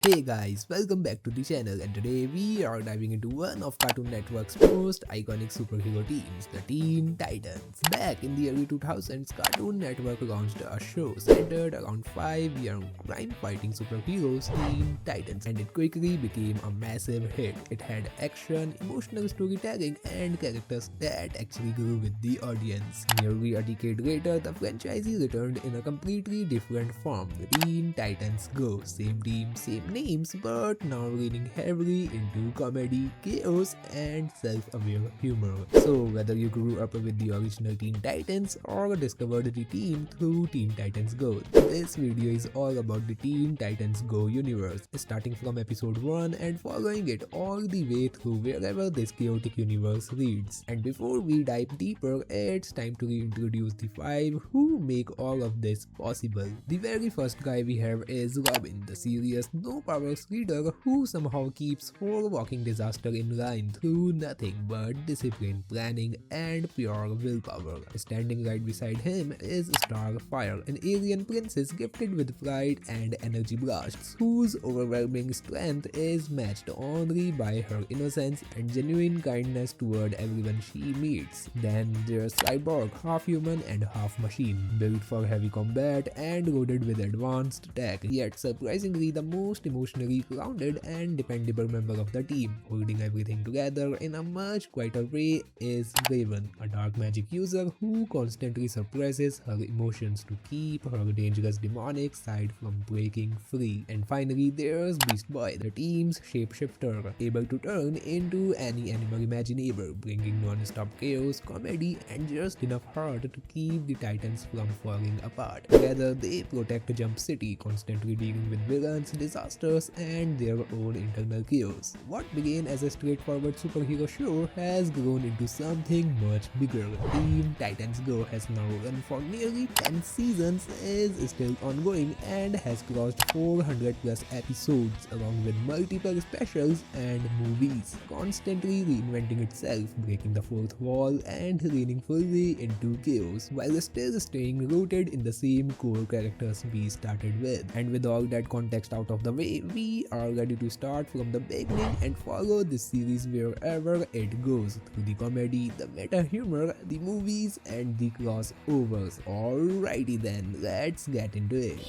Hey guys, welcome back to the channel, and today we are diving into one of Cartoon Network's most iconic superhero teams, the Teen Titans. Back in the early 2000s, Cartoon Network launched a show centered around 5 young crime-fighting superheroes, Teen Titans, and it quickly became a massive hit. It had action, emotional storytelling, and characters that actually grew with the audience. Nearly a decade later, the franchise returned in a completely different form, the Teen Titans Go. Same team, same names, but now leaning heavily into comedy, chaos, and self-aware humor. So whether you grew up with the original Teen Titans or discovered the team through Teen Titans Go, this video is all about the Teen Titans Go universe, starting from episode 1 and following it all the way through wherever this chaotic universe leads. And before we dive deeper, it's time to reintroduce the 5 who make all of this possible. The very first guy we have is Robin, the serious, no-powers leader who somehow keeps 4 walking disaster in line through nothing but discipline, planning, and pure willpower. Standing right beside him is Starfire, an alien princess gifted with pride and energy blasts, whose overwhelming strength is matched only by her innocence and genuine kindness toward everyone she meets. Then there's Cyborg, half human and half machine, built for heavy combat and loaded with advanced tech, yet surprisingly the most emotionally grounded and dependable member of the team. Holding everything together in a much quieter way is Raven, a dark magic user who constantly suppresses her emotions to keep her dangerous demonic side from breaking free. And finally there's Beast Boy, the team's shapeshifter, able to turn into any animal imaginable, bringing non-stop chaos, comedy, and just enough heart to keep the Titans from falling apart. Together they protect Jump City, constantly dealing with villains, disasters, and their own internal chaos. What began as a straightforward superhero show has grown into something much bigger. Teen Titans Go has now run for nearly 10 seasons, is still ongoing, and has crossed 400 plus episodes, along with multiple specials and movies, constantly reinventing itself, breaking the fourth wall and leaning fully into chaos, while still staying rooted in the same core characters we started with. And with all that context out of the way, we are ready to start from the beginning and follow this series wherever it goes, through the comedy, the meta humor, the movies, and the crossovers. Alrighty then, let's get into it.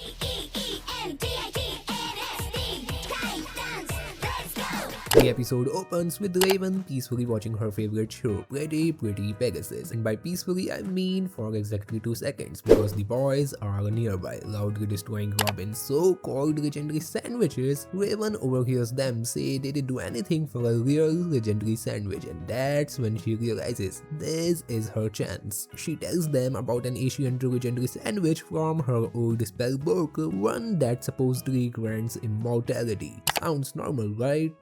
The episode opens with Raven peacefully watching her favorite show, Pretty Pegasus. And by peacefully, I mean for exactly 2 seconds, because the boys are nearby, loudly destroying Robin's so-called legendary sandwiches. Raven overhears them say they didn't do anything for a real legendary sandwich, and that's when she realizes this is her chance. She tells them about an ancient legendary sandwich from her old spell book, one that supposedly grants immortality. Sounds normal, right?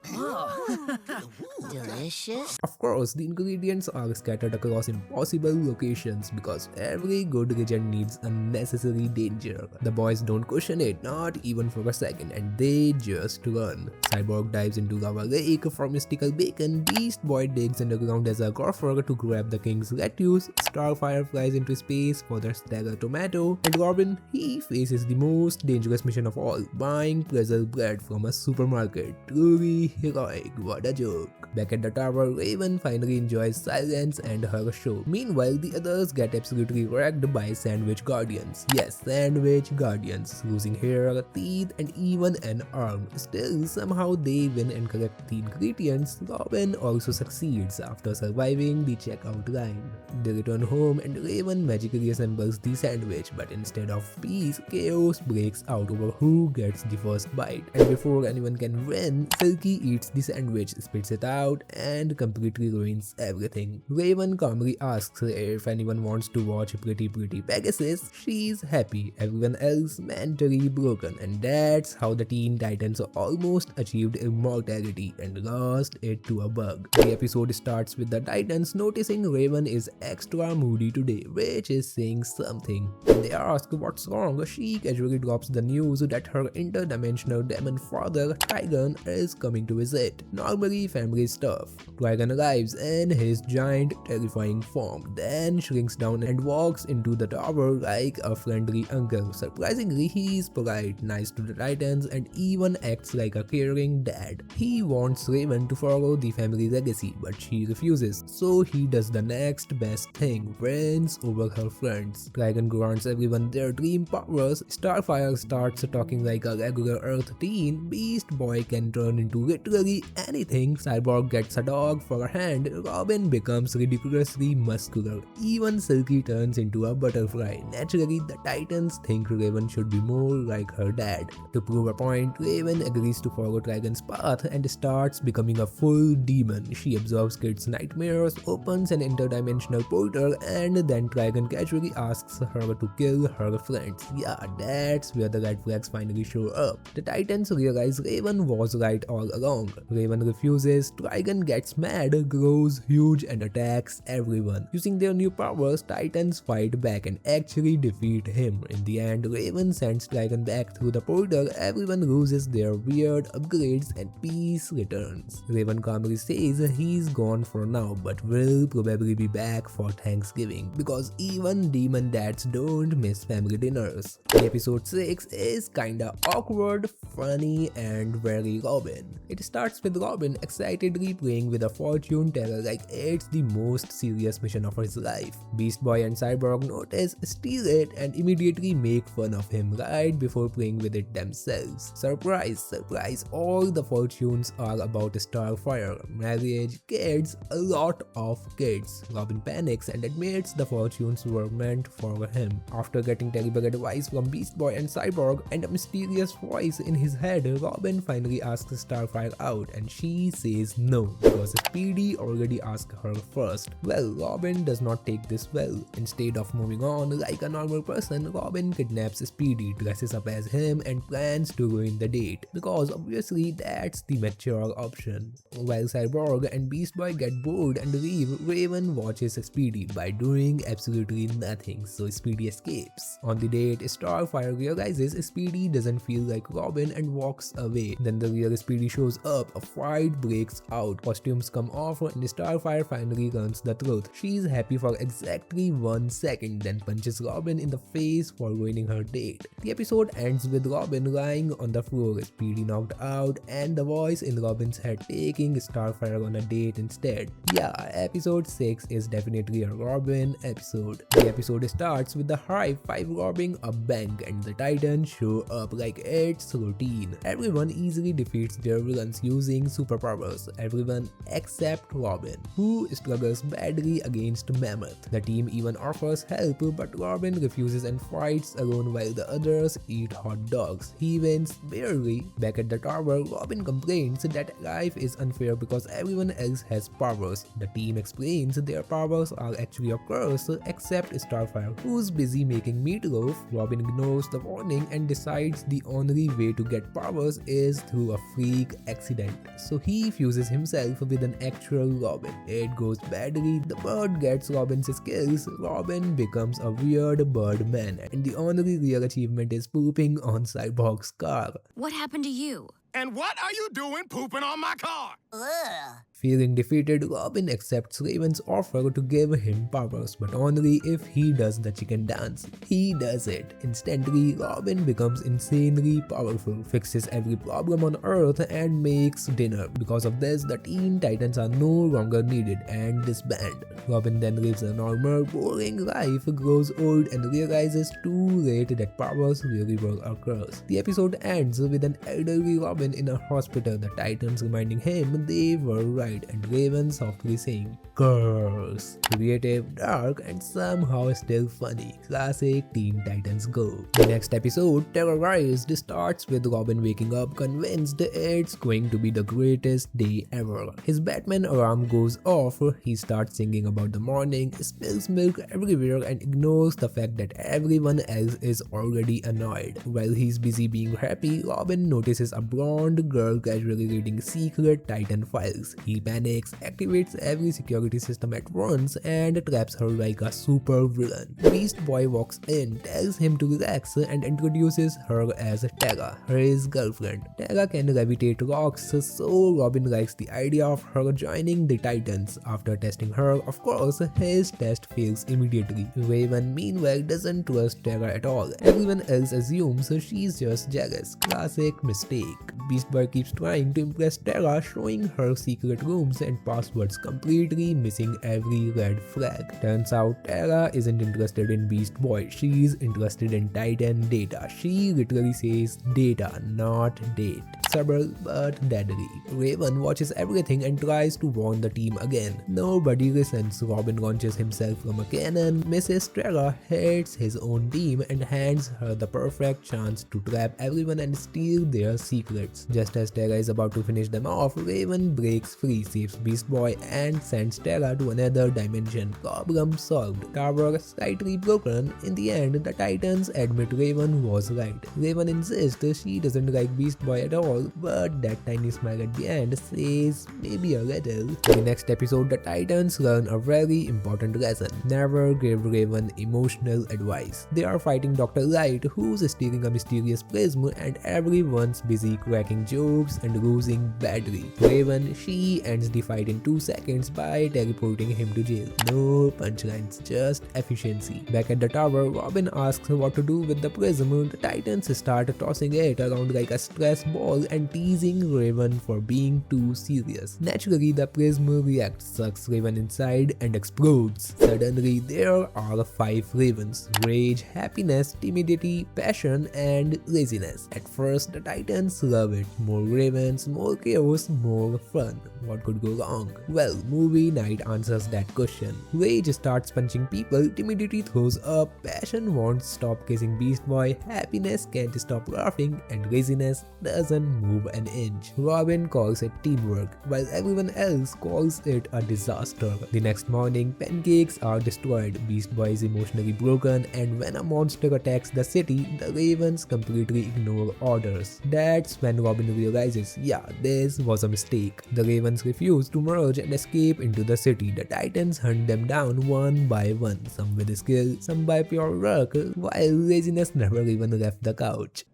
Delicious. Of course, the ingredients are scattered across impossible locations because every good legend needs unnecessary danger. The boys don't question it, not even for a second, and they just run. Cyborg dives into lava lake for mystical bacon, Beast Boy digs underground as a gopher to grab the king's lettuce, Starfire flies into space for the stellar tomato, and Robin, he faces the most dangerous mission of all, buying pretzel bread from a supermarket. Truly heroic, what a joke. Back at the tower, Raven finally enjoys silence and her show. Meanwhile, the others get absolutely wrecked by Sandwich Guardians. Yes, Sandwich Guardians, losing hair, teeth, and even an arm. Still, somehow they win and collect the ingredients. Robin also succeeds after surviving the checkout line. They return home and Raven magically assembles the sandwich, but instead of peace, chaos breaks out over who gets the first bite. And before anyone can win, Silky eats the sandwich, spits it out, and completely ruins everything. Raven calmly asks if anyone wants to watch Pretty Pegasus. She's happy, everyone else mentally broken, and that's how the Teen Titans almost achieved immortality and lost it to a bug. The episode starts with the Titans noticing Raven is extra moody today, which is saying something. When they ask what's wrong, she casually drops the news that her interdimensional demon father Trigon is coming to visit. Normally family stuff. Trigon arrives in his giant terrifying form, then shrinks down and walks into the tower like a friendly uncle. Surprisingly, he is polite, nice to the Titans, and even acts like a caring dad. He wants Raven to follow the family legacy, but she refuses, so he does the next best thing, wins over her friends. Trigon grants everyone their dream powers. Starfire starts talking like a regular Earth teen. Beast Boy can turn into literally anything. Cyborg gets a dog for a hand. Robin becomes ridiculously muscular. Even Silky turns into a butterfly. Naturally, the Titans think Raven should be more like her dad. To prove a point, Raven agrees to follow Trigon's path and starts becoming a full demon. She absorbs kids' nightmares, opens an interdimensional portal, and then Trigon casually asks her to kill her friends. Yeah, that's where the red flags finally show up. The Titans realize Raven was right all along. Raven refuses, Trigon gets mad, grows huge, and attacks everyone. Using their new powers, Titans fight back and actually defeat him. In the end, Raven sends Trigon back through the portal, everyone loses their weird upgrades, and peace returns. Raven calmly says he's gone for now, but will probably be back for Thanksgiving, because even demon dads don't miss family dinners. The episode 6 is kinda awkward, funny, and very Robin. It starts with Robin excitedly playing with a fortune teller like it's the most serious mission of his life. Beast Boy and Cyborg notice, steal it, and immediately make fun of him right before playing with it themselves. Surprise, surprise, all the fortunes are about Starfire, marriage, kids, a lot of kids. Robin panics and admits the fortunes were meant for him. After getting terrible advice from Beast Boy and Cyborg and a mysterious voice in his head, Robin finally asks Starfire out, and she says no, because Speedy already asked her first. Well, Robin does not take this well. Instead of moving on like a normal person, Robin kidnaps Speedy, dresses up as him, and plans to ruin the date, because obviously that's the mature option. While Cyborg and Beast Boy get bored and leave, Raven watches Speedy by doing absolutely nothing, so Speedy escapes. On the date, Starfire realizes Speedy doesn't feel like Robin and walks away. Then the real Speedy shows up, a fight breaks out, costumes come off, and Starfire finally learns the truth. She's happy for exactly 1 second, then punches Robin in the face for ruining her date. The episode ends with Robin lying on the floor, Speedy knocked out, and the voice in Robin's head taking Starfire on a date instead. Yeah, episode 6 is definitely a Robin episode. The episode starts with the High Five robbing a bank, and the Titans show up like it's routine. Everyone easily defeats their villains using superpowers, everyone except Robin, who struggles badly against Mammoth. The team even offers help, but Robin refuses and fights alone while the others eat hot dogs. He wins barely. Back at the tower, Robin complains that life is unfair because everyone else has powers. The team explains their powers are actually a curse, except Starfire, who's busy making meatloaf. Robin ignores the warning and decides the only way to get powers is through a freak accident. So he fuses himself with an actual Robin. It goes badly, the bird gets Robin's skills, Robin becomes a weird bird man, and the only real achievement is pooping on Cyborg's car. What happened to you? And what are you doing pooping on my car? Ugh. Feeling defeated, Robin accepts Raven's offer to give him powers, but only if he does the chicken dance. He does it. Instantly, Robin becomes insanely powerful, fixes every problem on Earth, and makes dinner. Because of this, the Teen Titans are no longer needed and disband. Robin then lives a normal, boring life, grows old, and realizes too late that powers really were a curse. The episode ends with an elderly Robin in a hospital, the Titans reminding him they were right, and Raven softly saying, "Curse." Creative, dark, and somehow still funny. Classic Teen Titans go. The next episode, Terrorized, starts with Robin waking up convinced it's going to be the greatest day ever. His Batman alarm goes off, he starts singing about the morning, spills milk everywhere, and ignores the fact that everyone else is already annoyed. While he's busy being happy, Robin notices a blonde girl casually reading secret Titan files. He She panics, activates every security system at once, and traps her like a super villain. Beast Boy walks in, tells him to relax, and introduces her as Terra, his girlfriend. Terra can levitate rocks, so Robin likes the idea of her joining the Titans. After testing her, of course, his test fails immediately. Raven, meanwhile, doesn't trust Terra at all. Everyone else assumes she's just jealous. Classic mistake. Beast Boy keeps trying to impress Terra, showing her secret rooms and passwords, completely missing every red flag. Turns out Terra isn't interested in Beast Boy, she's interested in Titan data. She literally says data, not date. Subtle but deadly. Raven watches everything and tries to warn the team again. Nobody listens. Robin launches himself from a cannon. Mrs. Terra hates his own team and hands her the perfect chance to trap everyone and steal their secrets. Just as Terra is about to finish them off, Raven breaks free, saves Beast Boy, and sends Terra to another dimension. Problem solved. Tower slightly broken. In the end, the Titans admit Raven was right. Raven insists she doesn't like Beast Boy at all, but that tiny smile at the end says maybe a little. In the next episode, the Titans learn a very important lesson. Never give Raven emotional advice. They are fighting Dr. Light, who's stealing a mysterious prism, and everyone's busy cracking jokes and losing badly. Raven, she ends the fight in 2 seconds by teleporting him to jail. No punchlines, just efficiency. Back at the tower, Robin asks what to do with the prism. The Titans start tossing it around like a stress ball and teasing Raven for being too serious. Naturally, the prism reacts, sucks Raven inside, and explodes. Suddenly, there are 5 Ravens: rage, happiness, timidity, passion, and laziness. At first, the Titans love it. More Ravens, more chaos, more fun. What could go wrong? Well, movie night answers that question. Rage starts punching people, timidity throws up, passion won't stop kissing Beast Boy, happiness can't stop laughing, and laziness doesn't move an inch. Robin calls it teamwork, while everyone else calls it a disaster. The next morning, pancakes are destroyed, Beast Boy is emotionally broken, and when a monster attacks the city, the Ravens completely ignore orders. That's when Robin realizes, yeah, this was a mistake. The Ravens refuse to merge and escape into the city. The Titans hunt them down one by one, some with skill, some by pure luck, while laziness never even left the couch.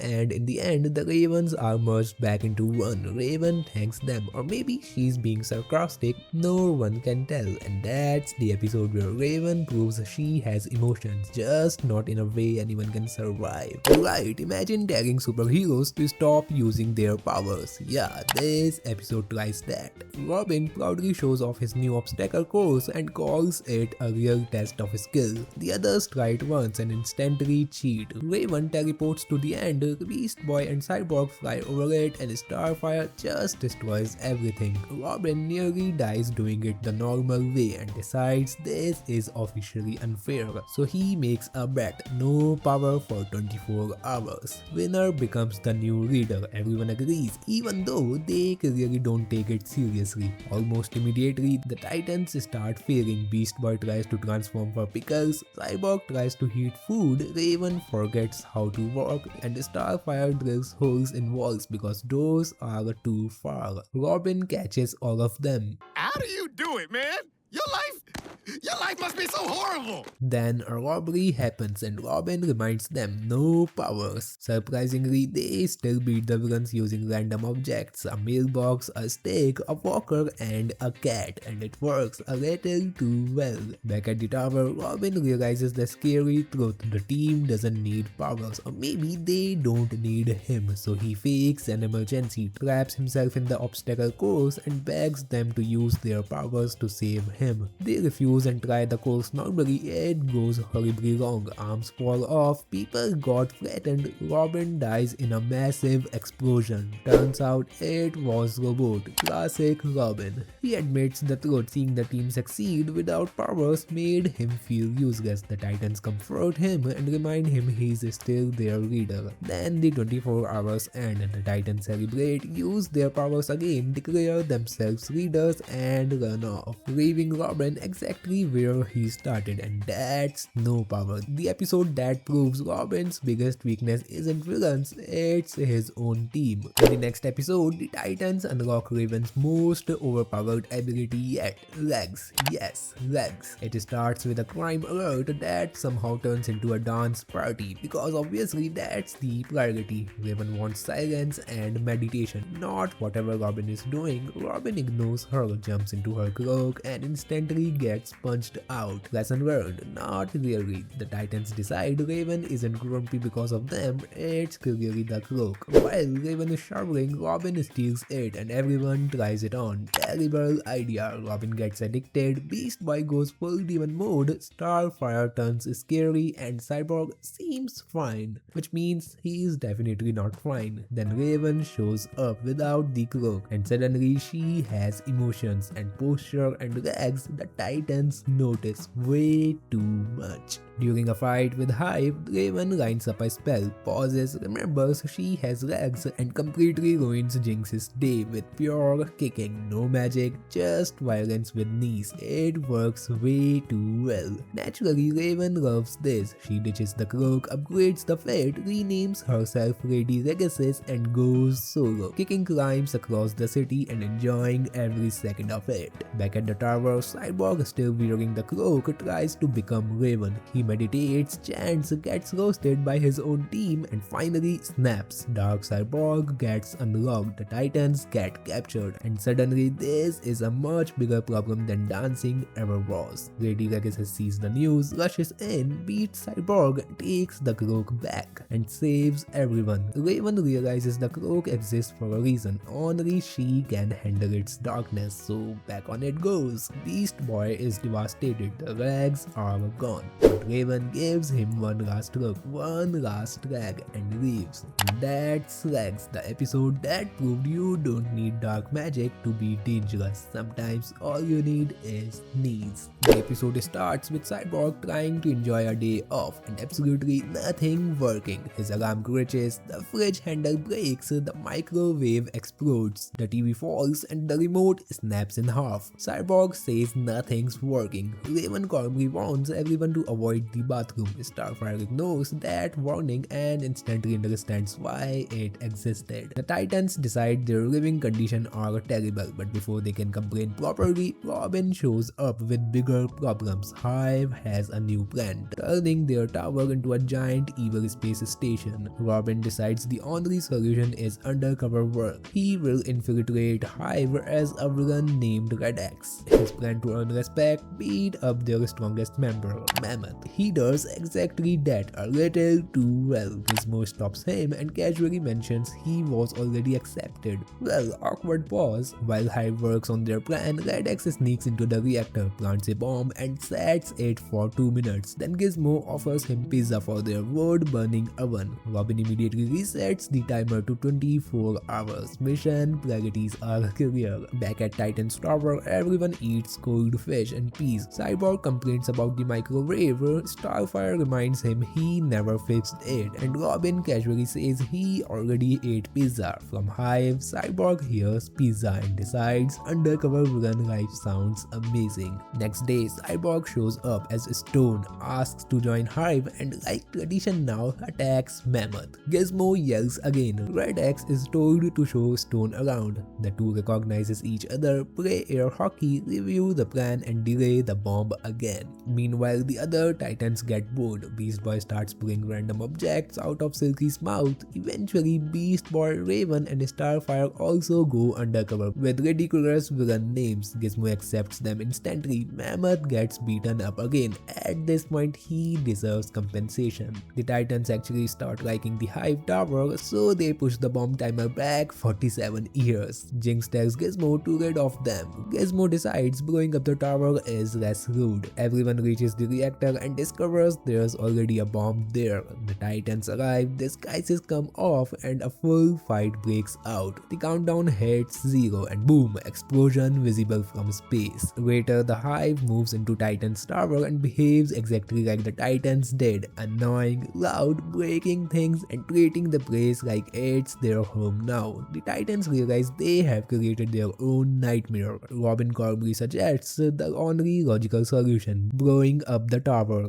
And in the end, the Ravens are merged back into one. Raven thanks them, or maybe she's being sarcastic, no one can tell. And that's the episode where Raven proves she has emotions, just not in a way anyone can survive. Right, imagine telling superheroes to stop using their powers. Yeah, this episode tries that. Robin proudly shows off his new obstacle course and calls it a real test of skill. The others try it once and instantly cheat. Raven teleports to the end. Beast Boy and Cyborg fly over it, and Starfire just destroys everything. Robin nearly dies doing it the normal way and decides this is officially unfair. So he makes a bet, no power for 24 hours. Winner becomes the new leader. Everyone agrees, even though they clearly don't take it seriously. Almost immediately, the Titans start failing. Beast Boy tries to transform for pickles, Cyborg tries to heat food, Raven forgets how to walk, and Starfire drills holes in walls because doors are too far. Robin catches all of them. How do you do it, man? Your life must be so horrible. Then a robbery happens and Robin reminds them no powers. Surprisingly, they still beat the villains using random objects, a mailbox, a stick, a walker, and a cat, and it works a little too well. Back at the tower, Robin realizes the scary truth: the team doesn't need powers, or maybe they don't need him, so he fakes an emergency, traps himself in the obstacle course, and begs them to use their powers to save him. They refuse and try the course normally. It goes horribly wrong. Arms fall off, people got flattened, Robin dies in a massive explosion. Turns out it was Robot. Classic Robin. He admits the truth: seeing the team succeed without powers made him feel useless. The Titans comfort him and remind him he's still their leader. Then the 24 hours end. The Titans celebrate, use their powers again, declare themselves leaders, and run off, leaving Robin exactly where he he started, and that's no power. The episode that proves Robin's biggest weakness isn't villains, it's his own team. In the next episode, the Titans unlock Raven's most overpowered ability yet, legs. Yes, legs. It starts with a crime alert that somehow turns into a dance party, because obviously that's the priority. Raven wants silence and meditation, not whatever Robin is doing. Robin ignores her, jumps into her cloak, and instantly gets punched out. Lesson learned, not really. The Titans decide Raven isn't grumpy because of them, it's clearly the cloak. While Raven is showering, Robin steals it and everyone tries it on. Terrible idea. Robin gets addicted, Beast Boy goes full demon mode, Starfire turns scary, and Cyborg seems fine, which means he is definitely not fine. Then Raven shows up without the cloak, and suddenly she has emotions and posture and legs. The Titans notice way too much. During a fight with Hive, Raven lines up a spell, pauses, remembers she has legs, and completely ruins Jinx's day with pure kicking. No magic, just violence with knees. It works way too well. Naturally, Raven loves this. She ditches the cloak, upgrades the fit, renames herself Lady Legacy, and goes solo, kicking climbs across the city and enjoying every second of it. Back at the tower, Cyborg, still wearing the cloak, tries to become Raven. He meditates, chants, gets roasted by his own team, and finally snaps. Dark Cyborg gets unlocked, the Titans get captured, and suddenly this is a much bigger problem than dancing ever was. Lady Legacy sees the news, rushes in, beats Cyborg, takes the cloak back, and saves everyone. Raven realizes the cloak exists for a reason, only she can handle its darkness, so back on it goes. Beast Boy is devastated, the legs are gone, but Raven gives him one last look, one last drag, and leaves. And that's Legs, the episode that proved you don't need dark magic to be dangerous. Sometimes all you need is knees. The episode starts with Cyborg trying to enjoy a day off and absolutely nothing working. His alarm glitches, the fridge handle breaks, the microwave explodes, the TV falls, and the remote snaps in half. Cyborg says nothing's working. Raven calmly warns everyone to avoid the bathroom. Starfire ignores that warning and instantly understands why it existed. The Titans decide their living conditions are terrible, but before they can complain properly, Robin shows up with bigger problems. Hive has a new plan, turning their tower into a giant evil space station. Robin decides the only solution is undercover work. He will infiltrate Hive as a villain named Red X. His plan to earn respect, beat up their strongest member, Mammoth. He does exactly that a little too well. Gizmo stops him and casually mentions he was already accepted. Well, awkward pause. While Hive works on their plan, Red X sneaks into the reactor, plants a bomb, and sets it for 2 minutes. Then Gizmo offers him pizza for their wood-burning oven. Robin immediately resets the timer to 24 hours. Mission priorities are clear. Back at Titan's Tower, everyone eats cold fish and peas. Cyborg complains about the microwave. Starfire reminds him he never fixed it, and Robin casually says he already ate pizza. From Hive, Cyborg hears pizza and decides undercover villain life sounds amazing. Next day, Cyborg shows up as Stone, asks to join Hive, and like tradition now, attacks Mammoth. Gizmo yells again. Red X is told to show Stone around. The two recognizes each other, play air hockey, review the plan, and delay the bomb again. Meanwhile, the other Titans get bored. Beast Boy starts pulling random objects out of Silky's mouth. Eventually, Beast Boy, Raven, and Starfire also go undercover with ridiculous villain names. Gizmo accepts them instantly. Mammoth gets beaten up again. At this point, he deserves compensation. The Titans actually start liking the Hive Tower, so they push the bomb timer back 47 years. Jinx tells Gizmo to rid of them. Gizmo decides blowing up the tower is less rude. Everyone reaches the reactor and discovers there's already a bomb there. The Titans arrive, disguises come off, and a full fight breaks out. The countdown hits 0 and boom, explosion visible from space. Later, the Hive moves into Titan's tower and behaves exactly like the Titans did, annoying, loud, breaking things and treating the place like it's their home now. The Titans realize they have created their own nightmare. Robin calmly suggests the only logical solution, blowing up the tower.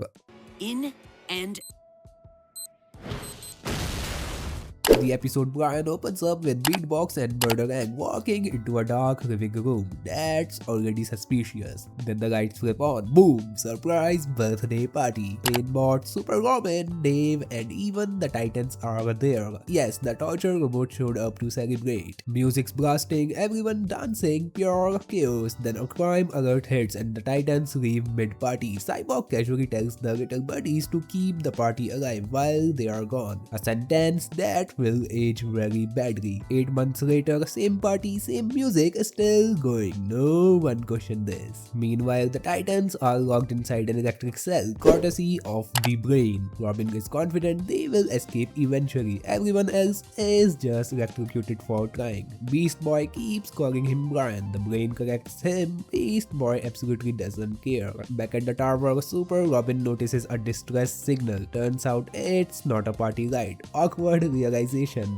In and The episode Brian opens up with Beatbox and Murder Egg walking into a dark living room. That's already suspicious. Then the lights flip on. Boom! Surprise birthday party. Painbot, Super Robin, Dave, and even the Titans are there. Yes, the torture robot showed up to celebrate. Music's blasting, everyone dancing, pure chaos. Then a crime alert hits and the Titans leave mid-party. Cyborg casually tells the little buddies to keep the party alive while they are gone. A sentence that will age very badly. 8 months later, same party, same music, still going. No one questioned this. Meanwhile, the Titans are locked inside an electric cell, courtesy of the Brain. Robin is confident they will escape eventually. Everyone else is just electrocuted for trying. Beast Boy keeps calling him Brian. The Brain corrects him. Beast Boy absolutely doesn't care. Back at the tower, Super Robin notices a distress signal. Turns out it's not a party light. Awkward realization.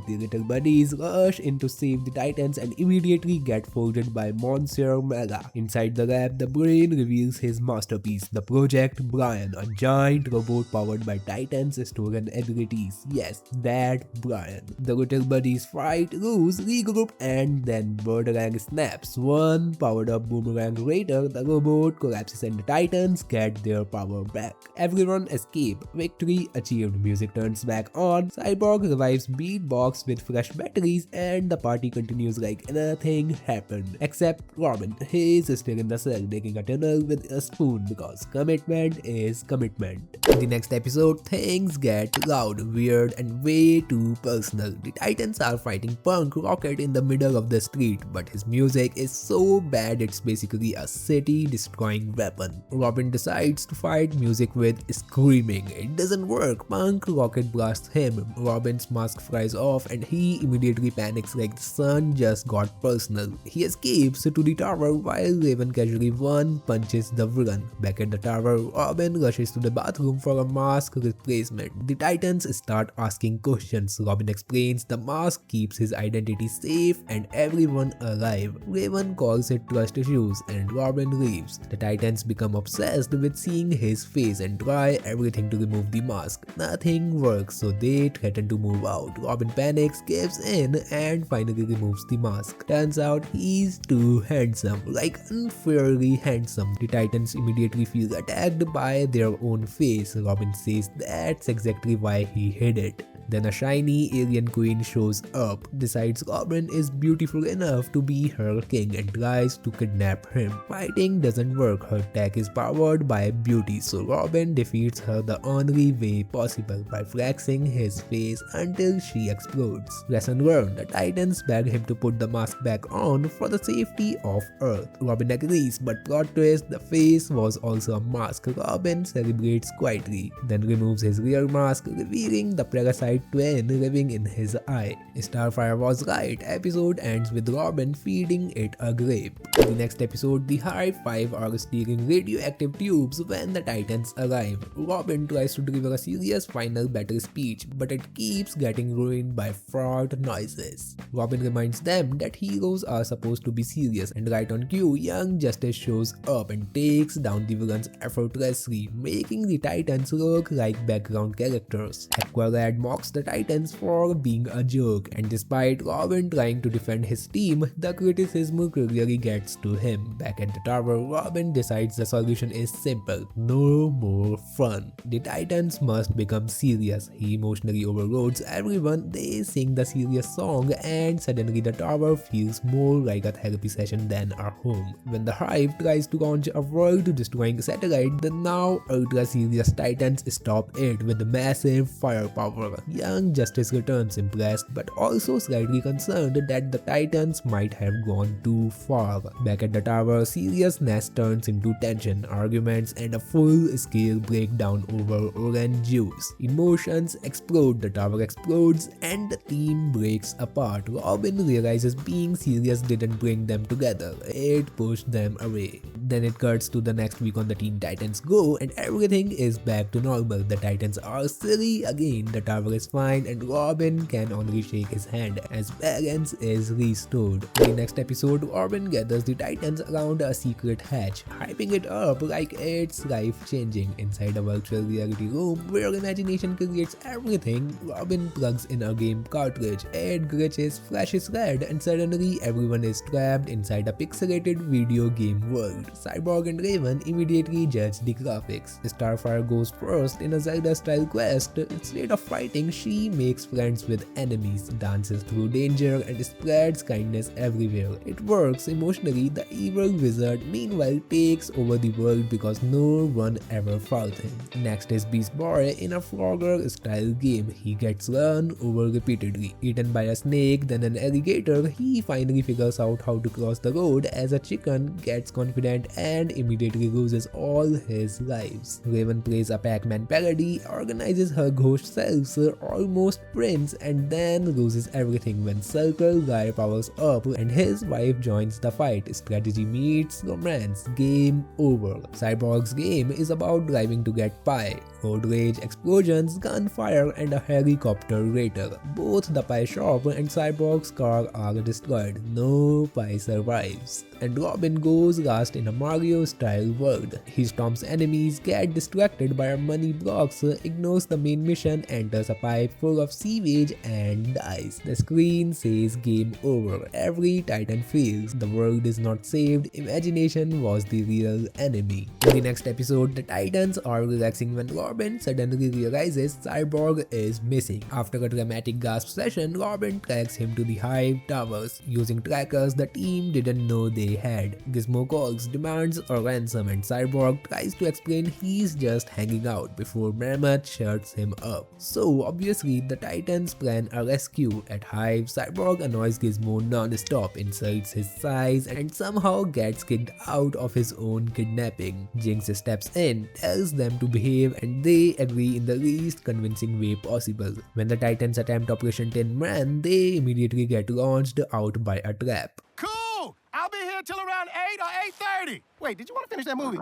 The little buddies rush in to save the Titans and immediately get folded by Monsieur Mega. Inside the lab, the Brain reveals his masterpiece, the Project Brian, a giant robot powered by Titans' stolen abilities. Yes, that Brian. The little buddies fight, lose, regroup, and then Boomerang snaps. One powered up Boomerang later, the robot collapses and the Titans get their power back. Everyone escape. Victory achieved. Music turns back on. Cyborg revives Beatbox with fresh batteries and the party continues like nothing happened. Except Robin. He's still in the cell digging a tunnel with a spoon because commitment is commitment. In the next episode, things get loud, weird, and way too personal. The Titans are fighting Punk Rocket in the middle of the street, but his music is so bad it's basically a city-destroying weapon. Robin decides to fight music with screaming. It doesn't work. Punk Rocket blasts him. Robin's mask flies off and he immediately panics like the sun just got personal. He escapes to the tower while Raven casually one punches the villain. Back at the tower, Robin rushes to the bathroom for a mask replacement. The Titans start asking questions. Robin explains the mask keeps his identity safe and everyone alive. Raven calls it trust issues and Robin leaves. The Titans become obsessed with seeing his face and try everything to remove the mask. Nothing works, so they threaten to move out. Robin panics, gives in, and finally removes the mask. Turns out he's too handsome, like unfairly handsome. The Titans immediately feel attacked by their own face. Robin says that's exactly why he hid it. Then a shiny alien queen shows up, decides Robin is beautiful enough to be her king and tries to kidnap him. Fighting doesn't work, her tech is powered by beauty, so Robin defeats her the only way possible by flexing his face until she explodes. Lesson learned, the Titans beg him to put the mask back on for the safety of Earth. Robin agrees, but plot twist, the face was also a mask. Robin celebrates quietly, then removes his real mask, revealing the parasite twin living in his eye. Starfire was right. Episode ends with Robin feeding it a grape. In the next episode, the Hive 5 are stealing radioactive tubes when the Titans arrive. Robin tries to deliver a serious final battle speech, but it keeps getting ruined by fraud noises. Robin reminds them that heroes are supposed to be serious, and right on cue, Young Justice shows up and takes down the villains effortlessly, making the Titans look like background characters. Aqualad mocks the Titans for being a joke, and despite Robin trying to defend his team, the criticism clearly gets to him. Back at the tower, Robin decides the solution is simple: no more fun. The Titans must become serious. He emotionally overloads everyone, they sing the serious song, and suddenly the tower feels more like a therapy session than a home. When the Hive tries to launch a world-destroying satellite, the now ultra-serious Titans stop it with massive firepower. Young Justice returns impressed but also slightly concerned that the Titans might have gone too far. Back at the tower, seriousness turns into tension, arguments, and a full-scale breakdown over orange juice. Emotions explode, the tower explodes, and the team breaks apart. Robin realizes being serious didn't bring them together, it pushed them away. Then it cuts to the next week on the Teen Titans Go, and everything is back to normal. The Titans are silly again, the tower is fine, and Robin can only shake his hand as balance is restored. In the next episode, Robin gathers the Titans around a secret hatch, hyping it up like it's life-changing. Inside a virtual reality room where imagination creates everything, Robin plugs in a game cartridge. It glitches, flashes red, and suddenly everyone is trapped inside a pixelated video game world. Cyborg and Raven immediately judge the graphics. Starfire goes first in a Zelda-style quest. Instead of fighting, she makes friends with enemies, dances through danger, and spreads kindness everywhere. It works emotionally. The evil wizard meanwhile takes over the world because no one ever fought him. Next is Beast Boy in a Frogger-style game. He gets run over repeatedly, eaten by a snake, then an alligator. He finally figures out how to cross the road as a chicken, gets confident, and immediately loses all his lives. Raven plays a Pac-Man parody, organizes her ghost selves, almost wins, and then loses everything when Circle Guy powers up and his wife joins the fight. Strategy meets romance. Game over. Cyborg's game is about driving to get pie. Road rage, explosions, gunfire, and a helicopter raider. Both the pie shop and Cyborg's car are destroyed. No pie survives. And Robin goes last in a Mario-style world. He stomps enemies, gets distracted by money blocks, ignores the main mission, enters a pipe full of sewage, and dies. The screen says game over. Every Titan feels the world is not saved. Imagination was the real enemy. In the next episode, the Titans are relaxing when Robin suddenly realizes Cyborg is missing. After a dramatic gasp session, Robin tracks him to the Hive Towers. Using trackers the team didn't know they had. Gizmo calls, demands a ransom, and Cyborg tries to explain he's just hanging out before Mammoth shuts him up. So obviously the Titans plan a rescue. At Hive, Cyborg annoys Gizmo non-stop, insults his size, and somehow gets kicked out of his own kidnapping. Jinx steps in, tells them to behave, and they agree in the least convincing way possible. When the Titans attempt Operation Tin Man, they immediately get launched out by a trap. Cool! I'll be here till around 8 or 8:30. Wait, did you want to finish that movie?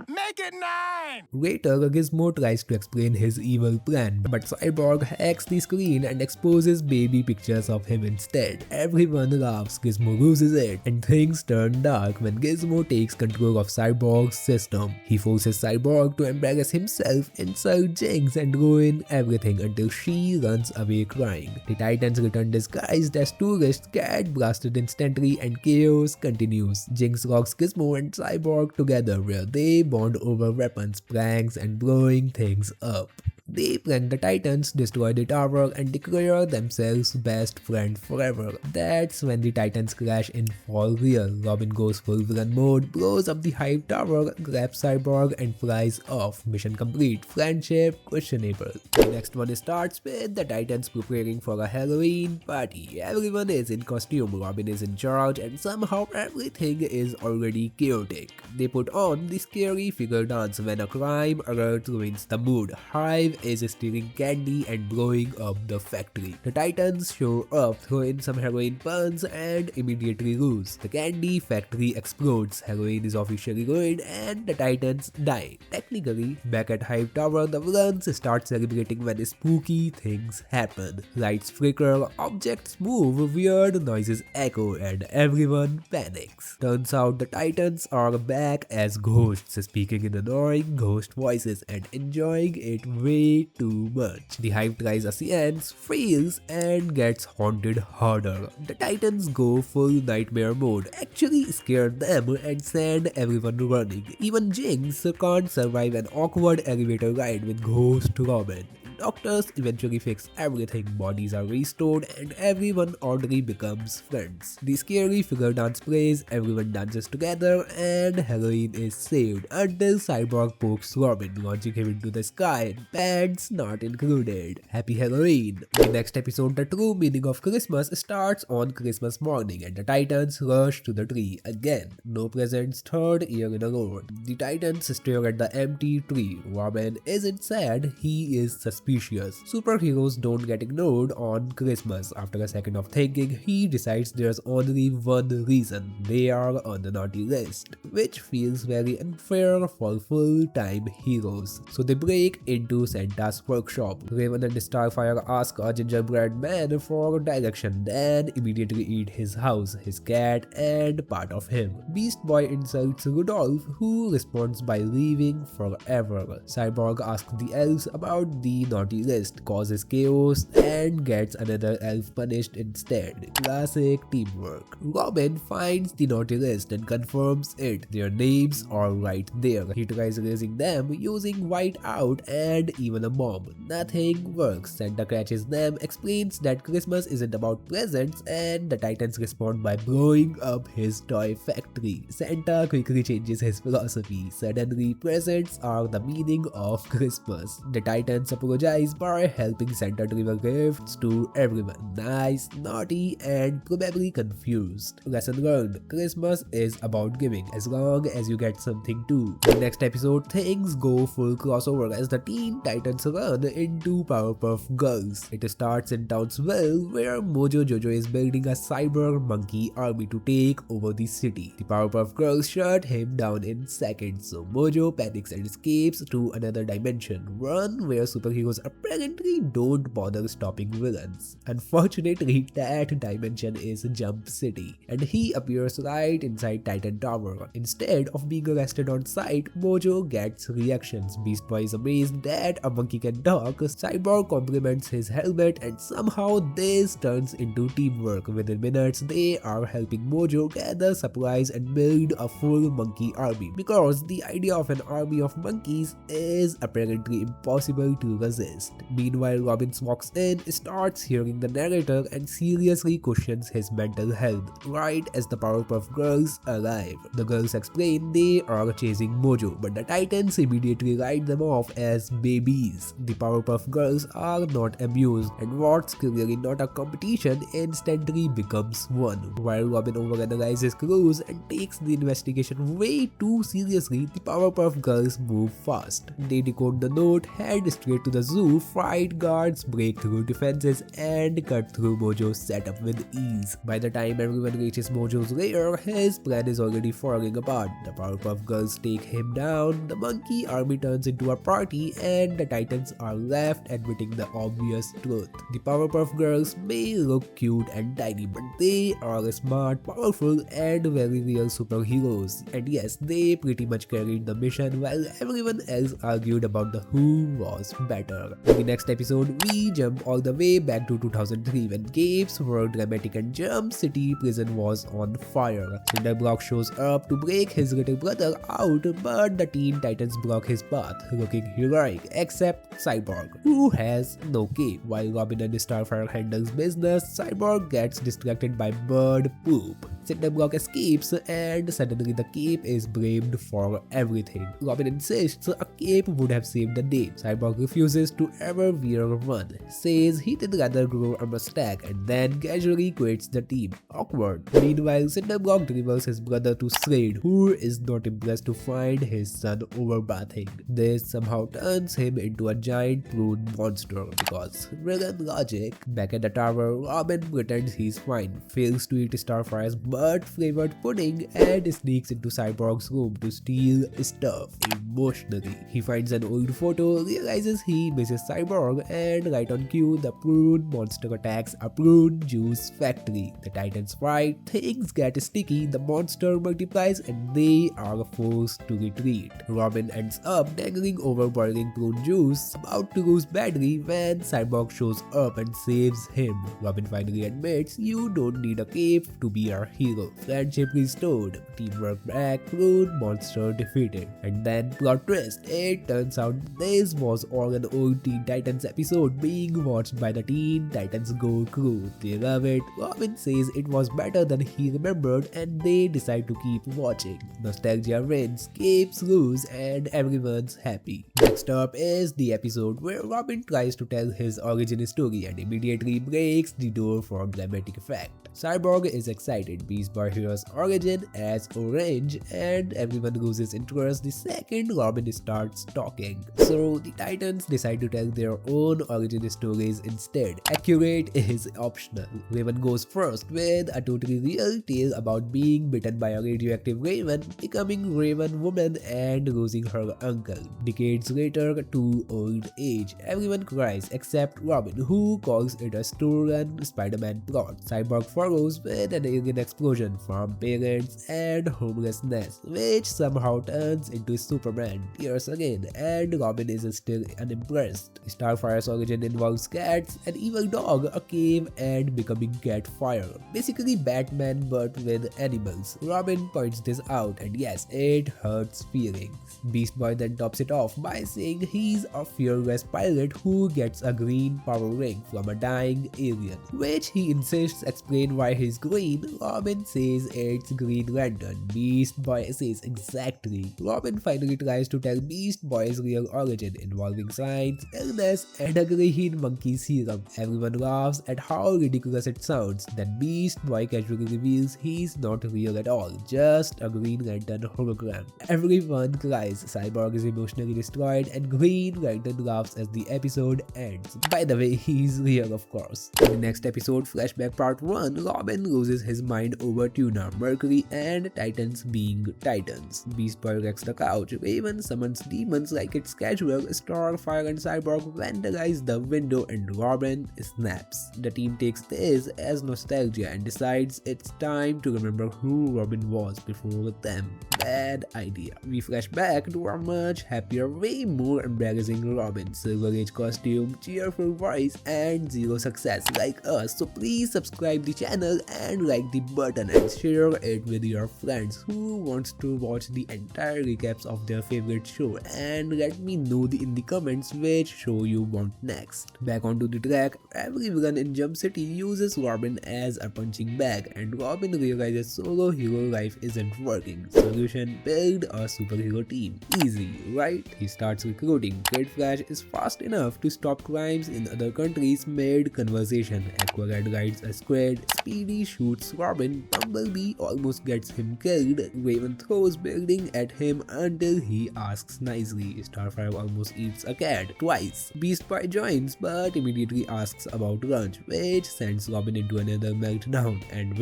Make it 9! Later, Gizmo tries to explain his evil plan, but Cyborg hacks the screen and exposes baby pictures of him instead. Everyone laughs, Gizmo loses it, and things turn dark when Gizmo takes control of Cyborg's system. He forces Cyborg to embarrass himself, insult Jinx, and ruin everything until she runs away crying. The Titans return disguised as tourists, get blasted instantly, and chaos continues. Jinx locks Gizmo and Cyborg together where they bond over weapons, pranks, and blowing things up. They prank the Titans, destroy the tower, and declare themselves best friends forever. That's when the Titans crash in for real. Robin goes full villain mode, blows up the Hive Tower, grabs Cyborg, and flies off. Mission complete. Friendship questionable. The next one starts with the Titans preparing for a Halloween party. Everyone is in costume, Robin is in charge, and somehow everything is already chaotic. They put on the scary figure dance when a crime alert ruins the mood. Hive is stealing candy and blowing up the factory. The Titans show up, throw in some heroin puns, and immediately lose. The candy factory explodes, heroin is officially ruined, and the Titans die. Technically, back at Hive Tower, the villains start celebrating when spooky things happen. Lights flicker, objects move, weird noises echo, and everyone panics. Turns out the Titans are back as ghosts, speaking in annoying ghost voices and enjoying it way too much. The Hive tries a seance, fails, and gets haunted harder. The Titans go full nightmare mode, actually scare them and send everyone running. Even Jinx can't survive an awkward elevator ride with Ghost Robin. Doctors eventually fix everything, bodies are restored, and everyone oddly becomes friends. The scary figure dance plays, everyone dances together, and Halloween is saved until Cyborg pokes Robin, launching him into the sky, pants not included. Happy Halloween! In the next episode, the true meaning of Christmas starts on Christmas morning, and the Titans rush to the tree again. No presents, third year in a row. The Titans stare at the empty tree. Robin isn't sad, he is suspicious. Superheroes don't get ignored on Christmas. After a second of thinking, he decides there's only one reason: they are on the naughty list, which feels very unfair for full-time heroes. So they break into Santa's workshop. Raven and Starfire ask a gingerbread man for direction, then immediately eat his house, his cat, and part of him. Beast Boy insults Rudolph, who responds by leaving forever. Cyborg asks the elves about the naughty list, causes chaos, and gets another elf punished instead. Classic teamwork. Robin finds the naughty list and confirms it. Their names are right there. He tries erasing them using white out and even a bomb. Nothing works. Santa catches them, explains that Christmas isn't about presents, and the Titans respond by blowing up his toy factory. Santa quickly changes his philosophy. Suddenly, presents are the meaning of Christmas. The Titans apologize by helping Santa deliver gifts to everyone. Nice, naughty, and probably confused. Lesson learned: Christmas is about giving, as long as you get something too. In the next episode, things go full crossover as the Teen Titans run into Powerpuff Girls. It starts in Townsville, where Mojo Jojo is building a cyber monkey army to take over the city. The Powerpuff Girls shut him down in seconds, so Mojo panics and escapes to another dimension, one where superheroes apparently don't bother stopping villains. Unfortunately, that dimension is Jump City, and he appears right inside Titan Tower. Instead of being arrested on sight, Mojo gets reactions. Beast Boy is amazed that a monkey can talk. Cyborg compliments his helmet, and somehow this turns into teamwork. Within minutes, they are helping Mojo gather supplies and build a full monkey army, because the idea of an army of monkeys is apparently impossible to resist. Meanwhile, Robin walks in, starts hearing the narrator, and seriously questions his mental health right as the Powerpuff Girls arrive. The girls explain they are chasing Mojo, but the Titans immediately write them off as babies. The Powerpuff Girls are not amused, and what's clearly not a competition instantly becomes one. While Robin overanalyzes clues and takes the investigation way too seriously, the Powerpuff Girls move fast. They decode the note, head straight to the zoo, fight guards, break through defenses, and cut through Mojo's setup with ease. By the time everyone reaches Mojo's lair, his plan is already falling apart. The Powerpuff Girls take him down, the monkey army turns into a party, and the Titans are left admitting the obvious truth. The Powerpuff Girls may look cute and tiny, but they are smart, powerful, and very real superheroes. And yes, they pretty much carried the mission while everyone else argued about the who was better. In the next episode, we jump all the way back to 2003 when capes were dramatic and Jump City prison was on fire. Cinderblock shows up to break his little brother out, but the Teen Titans block his path, looking heroic, except Cyborg, who has no cape. While Robin and Starfire handles business, Cyborg gets distracted by bird poop. Cinderblock escapes, and suddenly the cape is blamed for everything. Robin insists a cape would have saved the day. Cyborg refuses to ever wear one, says he'd rather grow a mustache, and then casually quits the team. Awkward. Meanwhile, Cinderblock delivers his brother to Slade, who is not impressed to find his son overbathing. This somehow turns him into a giant prune monster, because villain logic. Back at the tower, Robin pretends he's fine, fails to eat Starfire's butt-flavored pudding, and sneaks into Cyborg's room to steal stuff emotionally. He finds an old photo, realizes he misses Cyborg, and right on cue, the prune monster attacks a prune juice factory. The Titans fight, things get sticky, the monster multiplies, and they are forced to retreat. Robin ends up dangling over boiling prune juice, about to lose badly when Cyborg shows up and saves him. Robin finally admits, you don't need a cape to be our hero. hero, friendship restored, teamwork back, crude monster defeated. And then plot twist, it turns out this was all an old Teen Titans episode being watched by the Teen Titans Go crew. They love it. Robin says it was better than he remembered and they decide to keep watching. Nostalgia wins, capes lose, and everyone's happy. Next up is the episode where Robin tries to tell his origin story and immediately breaks the door for dramatic effect. Cyborg is excited. Beast Boy hears origin as Orange and everyone loses interest the second Robin starts talking. So the Titans decide to tell their own origin stories instead. Accurate is optional. Raven goes first with a totally real tale about being bitten by a radioactive raven, becoming Raven Woman and losing her uncle. Decades later to old age. Everyone cries except Robin, who calls it a stolen Spider-Man plot. Cyborg follows with an alien explosion from parents and homelessness, which somehow turns into Superman tears again, and Robin is still unimpressed. Starfire's origin involves cats, an evil dog, a cave, and becoming Catfire. Basically Batman but with animals. Robin points this out and yes, it hurts feelings. Beast Boy then tops it off by saying he's a fearless pilot who gets a green power ring from a dying alien, which he insists explain why he's green. Robin says it's Green Lantern. Beast Boy says exactly. Robin finally tries to tell Beast Boy's real origin involving science, illness, and a green monkey serum. Everyone laughs at how ridiculous it sounds. Then Beast Boy casually reveals he's not real at all, just a Green Lantern hologram. Everyone cries. Cyborg is emotionally destroyed and Green Lantern laughs as the episode ends. By the way, he's real of course. In the next episode, Flashback Part 1, Robin loses his mind over Tuna, Mercury, and Titans being Titans. Beast Boy wrecks the couch. Raven summons demons like it's casual. Starfire and Cyborg vandalize the window and Robin snaps. The team takes this as nostalgia and decides it's time to remember who Robin was before them. Bad idea. We flash back to a much happier, way more embarrassing Robin. Silver Age costume, cheerful voice, and zero success like us. So please subscribe the channel and like the button and share it with your friends who wants to watch the entire recaps of their favorite show, and let me know in the comments which show you want next. Back onto the track, every villain in Jump City uses Robin as a punching bag and Robin realizes solo hero life isn't working. Solution: build a superhero team. Easy, right? He starts recruiting. Kid Flash is fast enough to stop crimes in other countries mid-conversation. Aqualad rides a squid. Speedy shoots Robin. Bumblebee almost gets him killed. Raven throws building at him until he asks nicely. Starfire almost eats a cat twice. Beast Boy joins but immediately asks about lunch, which sends Robin into another meltdown. And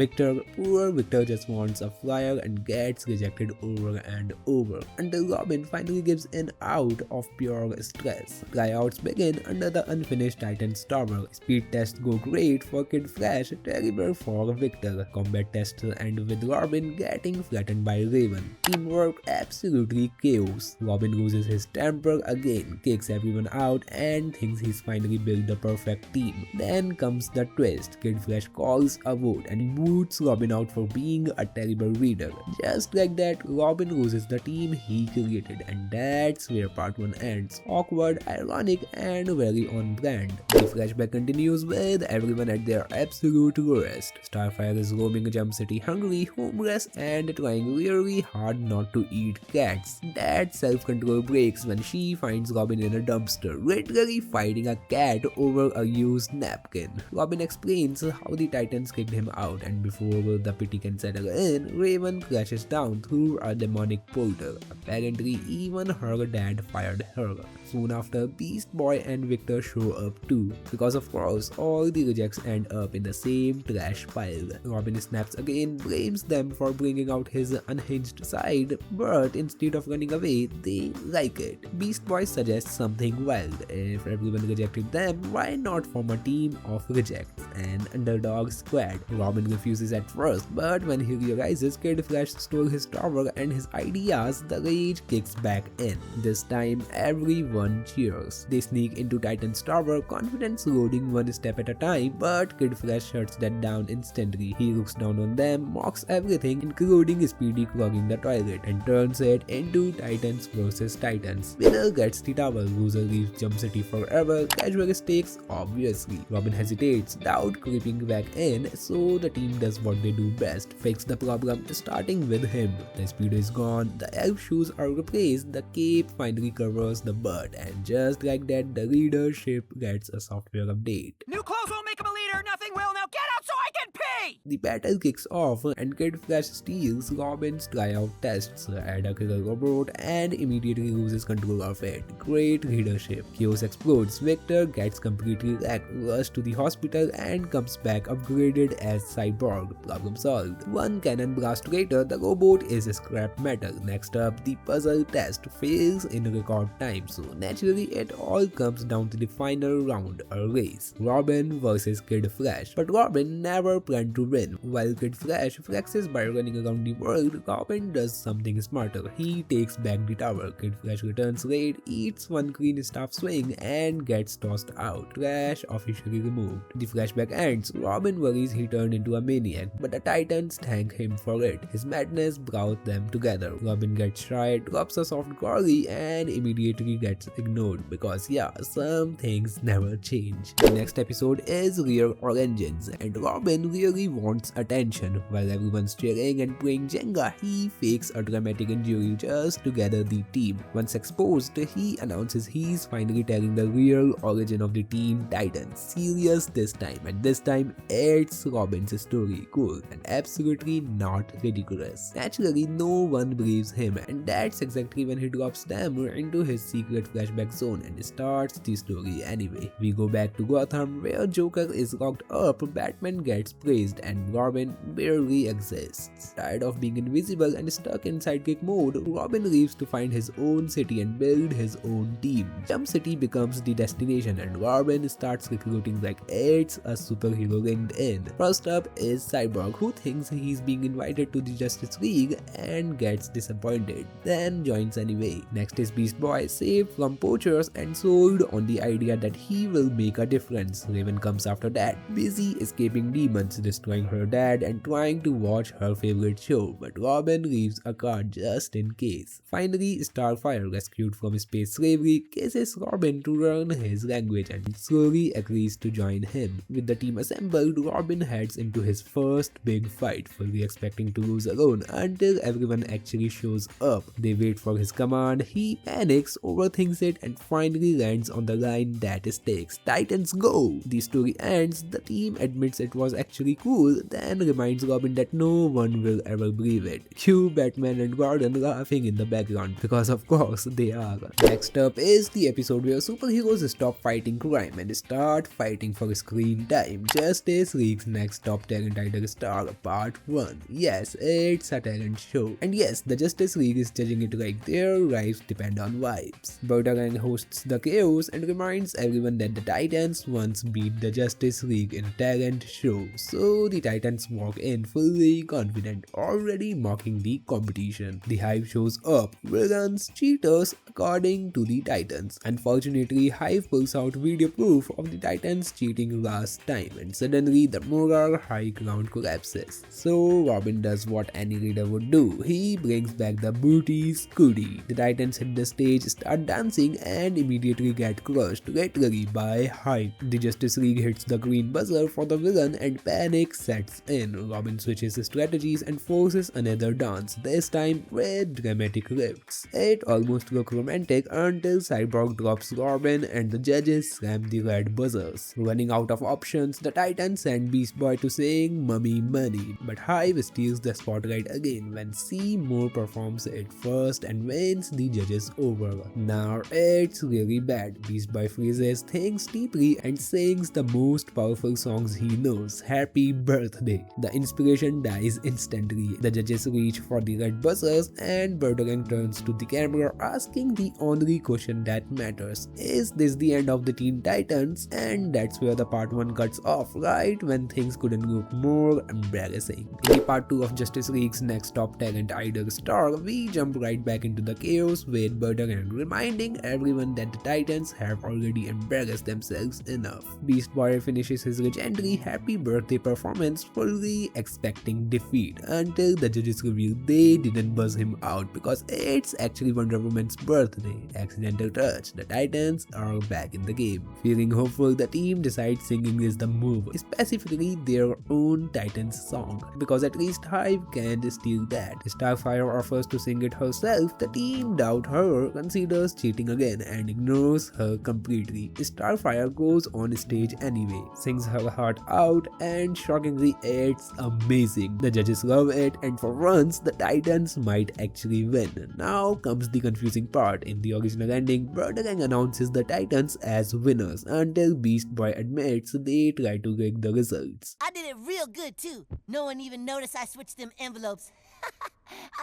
poor Victor just wants a flyer and gets rejected over and over until Robin finally gives in out of pure stress. Tryouts begin under the unfinished Titans tower. Speed tests go great for Kid Flash, terrible for Victor. Combat tests end with Robin getting flattened by Raven. Teamwork absolutely chaos. Robin loses his temper again, kicks everyone out, and thinks he's finally built the perfect team. Then comes the twist. Kid Flash calls a vote and boots Robin out for being a terrible reader. Just like that, Robin loses the team he created, and that's where part 1 ends. Awkward, ironic, and very on brand. The flashback continues with everyone at their absolute lowest. Starfire is roaming Jump City hungry, homeless, and trying really hard not to eat cats. That self-control breaks when she finds Robin in a dumpster, literally fighting a cat over a used napkin. Robin explains how the Titans kicked him out, and before the pity can settle in, Raven crashes down through a demonic portal. Apparently, even her dad fired her. Soon after, Beast Boy and Victor show up too, because of course, all the rejects end up in the same trash pile. Robin snaps again, blames them for bringing out his unhinged side, but instead of running away, they like it. Beast Boy suggests something wild. If everyone rejected them, why not form a team of rejects, an underdog squad? Robin refuses at first, but when he realizes Kid Flash stole his tower and his ideas, the rage kicks back in. This time, time, everyone cheers. They sneak into Titan's tower, confidence loading one step at a time, but Kid Flash shuts that down instantly. He looks down on them, mocks everything, including Speedy clogging the toilet, and turns it into Titans versus Titans. Winner gets the tower, loser leaves Jump City forever, casual stakes obviously. Robin hesitates, doubt creeping back in, so the team does what they do best, fix the problem, starting with him. The speed is gone, the elf shoes are replaced, the cape finally covers the butt, and just like that, the leadership gets a software update. New clothes won't make him a leader. Nothing will. Now get out so I can pee. The battle kicks off and Kid Flash steals Robin's tryout tests, add a killer robot, and immediately loses control of it. Great leadership. Chaos explodes, Victor gets completely wrecked, rushed to the hospital, and comes back upgraded as Cyborg. Problem solved. One cannon blast later, the robot is scrap metal. Next up, the puzzle test fails in record time, so naturally it all comes down to the final round, a race. Robin versus Kid Flash. But Robin never planned to win. While Kid Flash flexes by running around the world, Robin does something smarter. He takes back the tower. Kid Flash returns late, eats one green staff swing, and gets tossed out. Flash officially removed. The flashback ends. Robin worries he turned into a maniac, but the Titans thank him for it. His madness brought them together. Robin gets shy, drops a soft golly, and immediately gets ignored because yeah, some things never change. The next episode is Rear Origins, and Robin really wants attention. While everyone's cheering and playing Jenga, he fakes a dramatic injury just to gather the team. Once exposed, he announces he's finally telling the real origin of the Teen Titans. Serious this time, and this time it's Robin's story. Cool and absolutely not ridiculous. Naturally, no one believes him, and that's exactly when he drops them into his secret flashback zone and starts the story anyway. We go back to Gotham, where Joker is locked up, Batman gets praised, and Robin barely exists. Tired of being invisible and stuck in sidekick mode, Robin leaves to find his own city and build his own team. Jump City becomes the destination, and Robin starts recruiting like it's a superhero ringed in. First up is Cyborg, who thinks he's being invited to the Justice League and gets disappointed, then joins anyway. Next is Beast Boy, saved from poachers and sold on the idea that he will make a difference. Raven comes after that, busy escaping demons, destroying her dad, and trying to watch her favorite show, but Robin leaves a card just in case. Finally, Starfire, rescued from space slavery, kisses Robin to learn his language and slowly agrees to join him. With the team assembled, Robin heads into his first big fight, fully expecting to lose alone until everyone actually shows up. They wait for his command, he panics, overthinks it, and finally lands on the line that stakes. Titans go! The story ends, the team admits it was actually cool, then reminds Robin that no one will ever believe it. Cue Batman and Gordon laughing in the background, because of course they are. Next up is the episode where superheroes stop fighting crime and start fighting for screen time. Justice League's next top talent idol star, part 1. Yes, it's a talent show. And yes, the Justice League is judging it like their lives depend on vibes. Bertarang hosts the chaos and reminds everyone that the Titans once beat the Justice League in a talent show. So the Titans walk in fully confident, already mocking the competition. The hype shows up, villains, cheaters, according to the Titans. Unfortunately, Hive pulls out video proof of the Titans cheating last time, and suddenly the moral high ground collapses. So Robin does what any leader would do. He brings back the booty Scooty. The Titans hit the stage, start dancing, and immediately get crushed, literally by Hive. The Justice League hits the green buzzer for the villain and panic sets in. Robin switches strategies and forces another dance, this time with dramatic lifts. It almost looks romantic until Cyborg drops Robin and the judges slam the red buzzers. Running out of options, the Titans send Beast Boy to sing Mummy Money, but Hive steals the spotlight again when Seymour performs it first and wins the judges over. Now it's really bad. Beast Boy freezes, thinks deeply, and sings the most powerful songs he knows, Happy Birthday. birthday. The inspiration dies instantly. The judges reach for the red buzzers and Bertrand turns to the camera asking the only question that matters. Is this the end of the Teen Titans? And that's where the part 1 cuts off, right when things couldn't look more embarrassing. In the part 2 of Justice League's next top talent idol star, we jump right back into the chaos with Bertrand reminding everyone that the Titans have already embarrassed themselves enough. Beast Boy finishes his legendary happy birthday performance fully expecting defeat until the judges reveal they didn't buzz him out because it's actually Wonder Woman's birthday. Accidental touch. The Titans are back in the game. Feeling hopeful, the team decides singing is the move, specifically their own Titans song, because at least Hive can steal that. Starfire offers to sing it herself. The team doubt her, considers cheating again, and ignores her completely. Starfire goes on stage anyway, sings her heart out, and shockingly it's amazing. The judges love it, and for once the Titans might actually win. Now comes the confusing part. In the original ending, Bertrand announces the Titans as winners until Beast Boy admits they try to rig the results. I did it real good too. No one even noticed I switched them envelopes.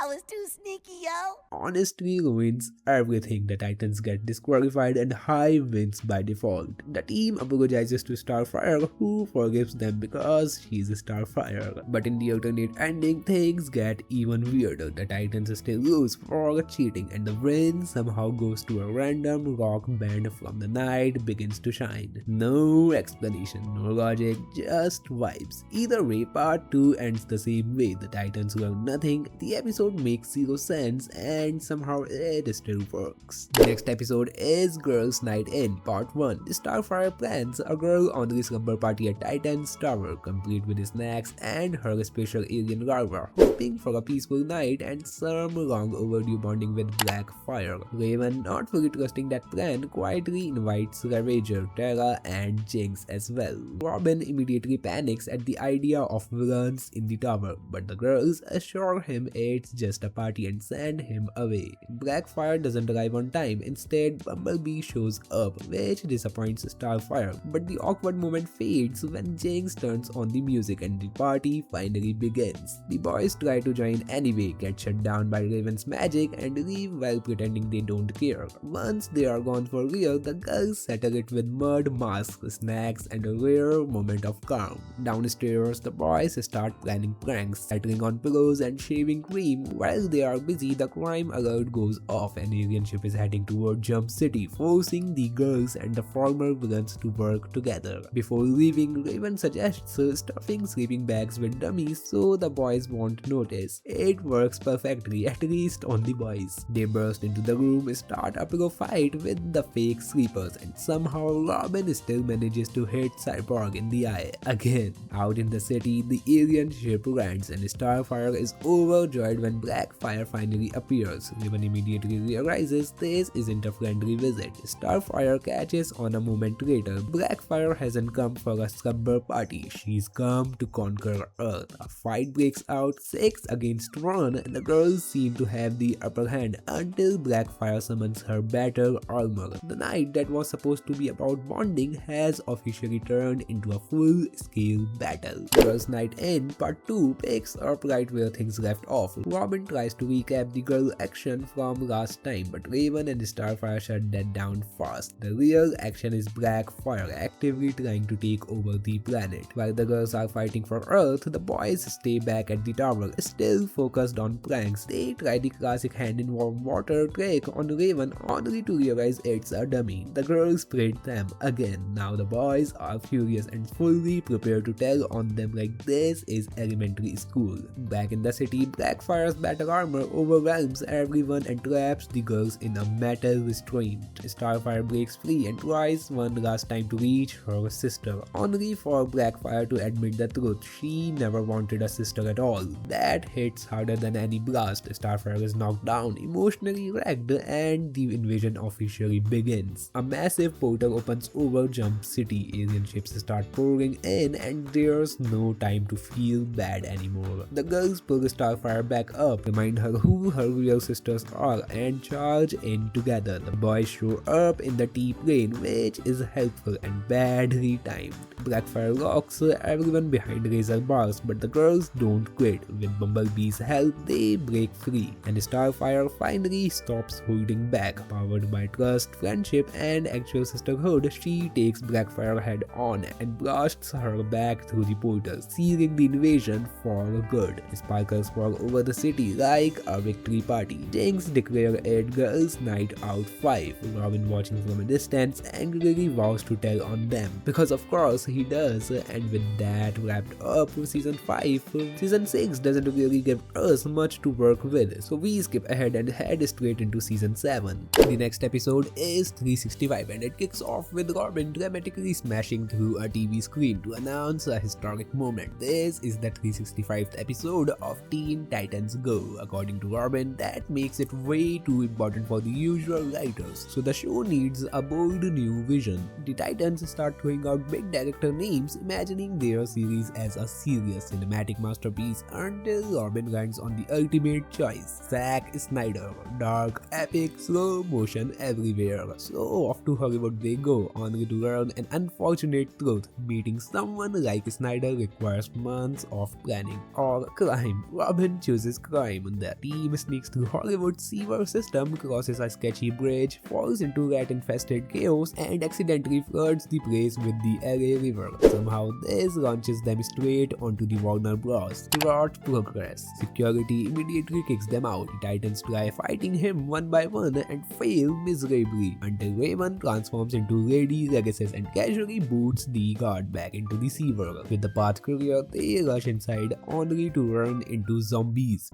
I was too sneaky, yo. Honestly ruins everything. The Titans get disqualified and Hive wins by default. The team apologizes to Starfire, who forgives them because she's a Starfire. But in the alternate ending, things get even weirder. The Titans still lose for cheating and the win somehow goes to a random rock band from the night begins to shine. No explanation, no logic, just vibes. Either way, part 2 ends the same way. The Titans learn nothing. The episode makes zero sense and somehow it still works. The next episode is Girls' Night In, Part 1. Starfire plans a girl only slumber party at Titan's Tower, complete with snacks and her special alien larva, hoping for a peaceful night and some long overdue bonding with Blackfire. Raven, not fully trusting that plan, quietly invites Ravager, Terra, and Jinx as well. Robin immediately panics at the idea of villains in the tower, but the girls assure him it's just a party and send him away. Blackfire doesn't arrive on time. Instead, Bumblebee shows up, which disappoints Starfire. But the awkward moment fades when Jinx turns on the music and the party finally begins. The boys try to join anyway, get shut down by Raven's magic, and leave while pretending they don't care. Once they are gone for real, the girls settle it with mud masks, snacks, and a rare moment of calm. Downstairs, the boys start planning pranks, settling on pillows and shaving cream. While they are busy, the crime alert goes off. An alien ship is heading toward Jump City, forcing the girls and the former villains to work together. Before leaving, Raven suggests stuffing sleeping bags with dummies so the boys won't notice. It works perfectly, at least on the boys. They burst into the room, start a pillow fight with the fake sleepers, and somehow Robin still manages to hit Cyborg in the eye again. Out in the city, the alien ship lands and Starfire is overjoyed when Blackfire finally appears. Raven immediately realizes this isn't a friendly visit. Starfire catches on a moment later. Blackfire hasn't come for a slumber party, she's come to conquer Earth. A fight breaks out, 6 against 1, and the girls seem to have the upper hand until Blackfire summons her battle armor. The night that was supposed to be about bonding has officially turned into a full-scale battle. Girls' Night In Part 2 picks up right where things left off. Robin tries to recap the girl action from last time, but Raven and Starfire shut that down fast. The real action is Blackfire actively trying to take over the planet. While the girls are fighting for Earth, the boys stay back at the tower, still focused on pranks. They try the classic hand in warm water trick on Raven only to realize it's a dummy. The girls sprayed them again. Now the boys are furious and fully prepared to tell on them like this is elementary school. Back in the city, Blackfire's battle armor overwhelms everyone and traps the girls in a metal restraint. Starfire breaks free and tries one last time to reach her sister, only for Blackfire to admit the truth. She never wanted a sister at all. That hits harder than any blast. Starfire is knocked down, emotionally wrecked, and the invasion officially begins. A massive portal opens over Jump City. Alien ships start pouring in and there's no time to feel bad anymore. The girls pull Starfire back up, remind her who her real sisters are, and charge in together. The boys show up in the T-plane, which is helpful and badly timed. Blackfire locks everyone behind razor bars, but the girls don't quit. With Bumblebee's help, they break free, and Starfire finally stops holding back. Powered by trust, friendship, and actual sisterhood, she takes Blackfire head on and blasts her back through the portal, sealing the invasion for good. Sparkles fall over the city like a victory party. Jinx declare it Girls' Night Out 5. Robin, watching from a distance, angrily vows to tell on them, because of course he does. And with that wrapped up season 5, season 6 doesn't really give us much to work with, so we skip ahead and head straight into season 7. The next episode is 365, and it kicks off with Robin dramatically smashing through a TV screen to announce a historic moment. This is the 365th episode of Teen Titans Go. According to Robin, that makes it way too important for the usual writers, so the show needs a bold new vision. The Titans start throwing out big director names, imagining their series as a serious cinematic masterpiece, until Robin lands on the ultimate choice: Zack Snyder. Dark, epic, slow motion everywhere. So off to Hollywood they go, only to learn an unfortunate truth: meeting someone like Snyder requires months of planning. Or crime. Robin chooses crime. The team sneaks through Hollywood's sewer system, crosses a sketchy bridge, falls into rat-infested chaos, and accidentally floods the place with the LA River. Somehow this launches them straight onto the Warner Bros. Plot progress. Security immediately kicks them out. The Titans try fighting him one by one and fail miserably, until Raven transforms into Lady Legacy and casually boots the guard back into the sewer. With the path clear, they rush inside only to run into zombies.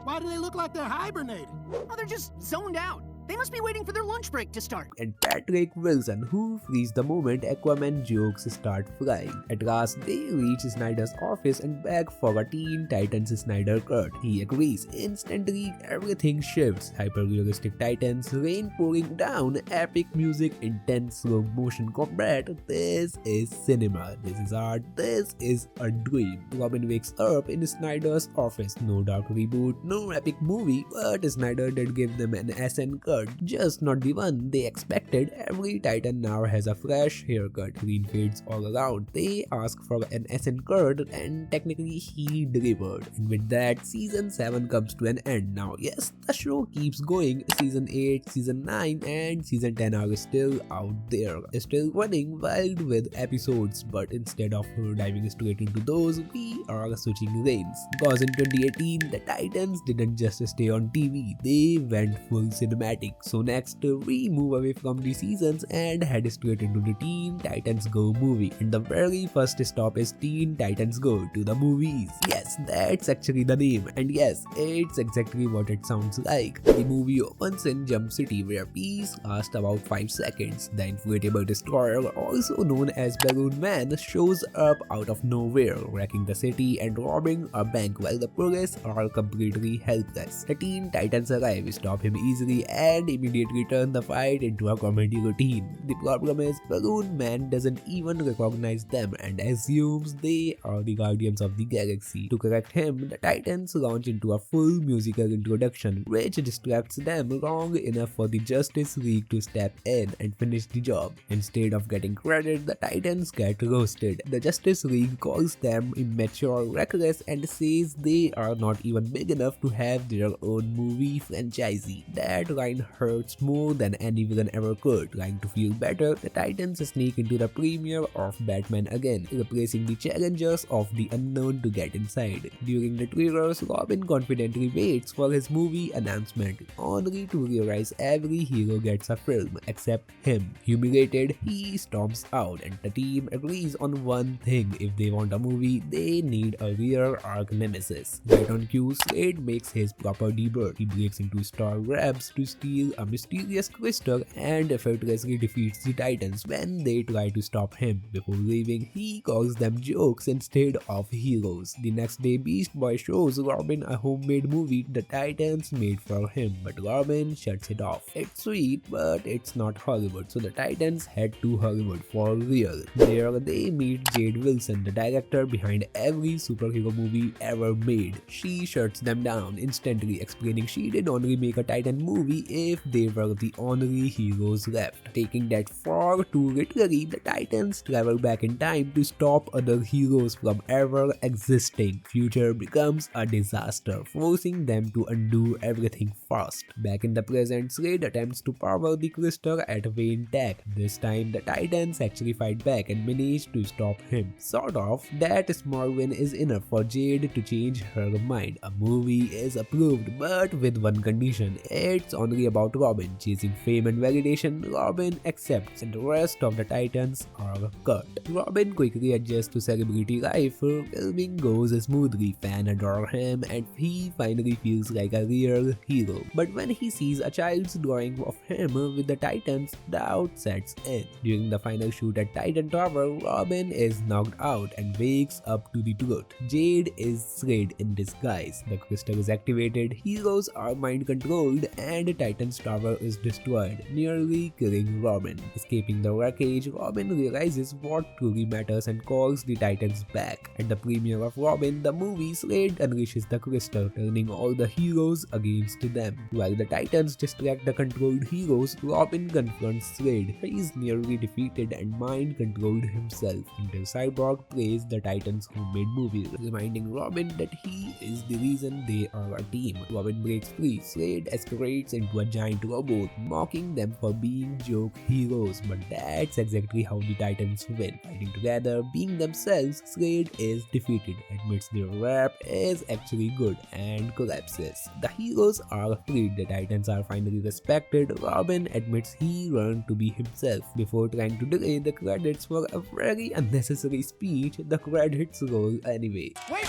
Why do they look like they're hibernating? Oh, they're just zoned out. They must be waiting for their lunch break to start. And Patrick Wilson, who frees the moment Aquaman jokes start flying. At last, they reach Snyder's office and beg for a Teen Titans Snyder cut. He agrees. Instantly, everything shifts. Hyper-realistic Titans, rain pouring down, epic music, intense slow-motion combat. This is cinema. This is art. This is a dream. Robin wakes up in Snyder's office. No dark reboot, no epic movie, but Snyder did give them an SN cut. Just not the one they expected. Every Titan now has a fresh haircut, green fades all around. They ask for an SN cut, and technically he delivered. And with that, season 7 comes to an end. Now yes, the show keeps going. Season 8, season 9 and season 10 are still out there, still running wild with episodes, but instead of diving straight into those, we are switching lanes. Because in 2018, the Titans didn't just stay on TV, they went full cinematic. So next, we move away from the seasons and head straight into the Teen Titans Go movie. And the very first stop is Teen Titans Go to the movies. Yes, that's actually the name. And yes, it's exactly what it sounds like. The movie opens in Jump City, where peace lasts about 5 seconds. The inflatable destroyer, also known as Balloon Man, shows up out of nowhere, wrecking the city and robbing a bank while the police are completely helpless. The Teen Titans arrive, stop him easily, and immediately turn the fight into a comedy routine. The problem is, Balloon Man doesn't even recognize them and assumes they are the Guardians of the Galaxy. To correct him, the Titans launch into a full musical introduction, which distracts them long enough for the Justice League to step in and finish the job. Instead of getting credit, the Titans get roasted. The Justice League calls them immature, reckless, and says they are not even big enough to have their own movie franchise. That line hurts more than any villain ever could. Trying to feel better, the Titans sneak into the premiere of Batman again, replacing the challengers of the unknown to get inside. During the trailers, Robin confidently waits for his movie announcement, only to realize every hero gets a film except him. Humiliated, he storms out, and the team agrees on one thing: if they want a movie, they need a rear arc nemesis. Right on cue, Slade makes his proper debut. He breaks into Star Grabs to steal steal a mysterious crystal and effortlessly defeats the Titans when they try to stop him. Before leaving, he calls them jokes instead of heroes. The next day, Beast Boy shows Robin a homemade movie the Titans made for him, but Robin shuts it off. It's sweet, but it's not Hollywood, so the Titans head to Hollywood for real. There, they meet Jade Wilson, the director behind every superhero movie ever made. She shuts them down, instantly explaining she did only make a Titan movie if they were the only heroes left. Taking that far too literally, the Titans travel back in time to stop other heroes from ever existing. Future becomes a disaster, forcing them to undo everything fast. Back in the present, Slade attempts to power the crystal at Wayne Tech. This time, the Titans actually fight back and manage to stop him. Sort of. That small win is enough for Jade to change her mind. A movie is approved, but with one condition. It's only about Robin. Chasing fame and validation, Robin accepts, and the rest of the Titans are cut. Robin quickly adjusts to celebrity life. Filming goes smoothly, fans adore him, and he finally feels like a real hero. But when he sees a child's drawing of him with the Titans, doubt sets in. During the final shoot at Titan Tower, Robin is knocked out and wakes up to the truth. Jade is Slade in disguise. The crystal is activated, heroes are mind controlled, and Titan's Tower is destroyed, nearly killing Robin. Escaping the wreckage, Robin realizes what truly matters and calls the Titans back. At the premiere of Robin, the movie, Slade unleashes the crystal, turning all the heroes against them. While the Titans distract the controlled heroes, Robin confronts Slade. He is nearly defeated and mind-controlled himself until Cyborg plays the Titans' homemade movie, reminding Robin that he is the reason they are a team. Robin breaks free. Slade escalates into a giant robot, mocking them for being joke heroes, but that's exactly how the Titans win. Fighting together, being themselves, Slade is defeated, admits their rap is actually good, and collapses. The heroes are freed, the Titans are finally respected. Robin admits he learned to be himself. Before trying to delay the credits for a very unnecessary speech, the credits roll anyway. Wait!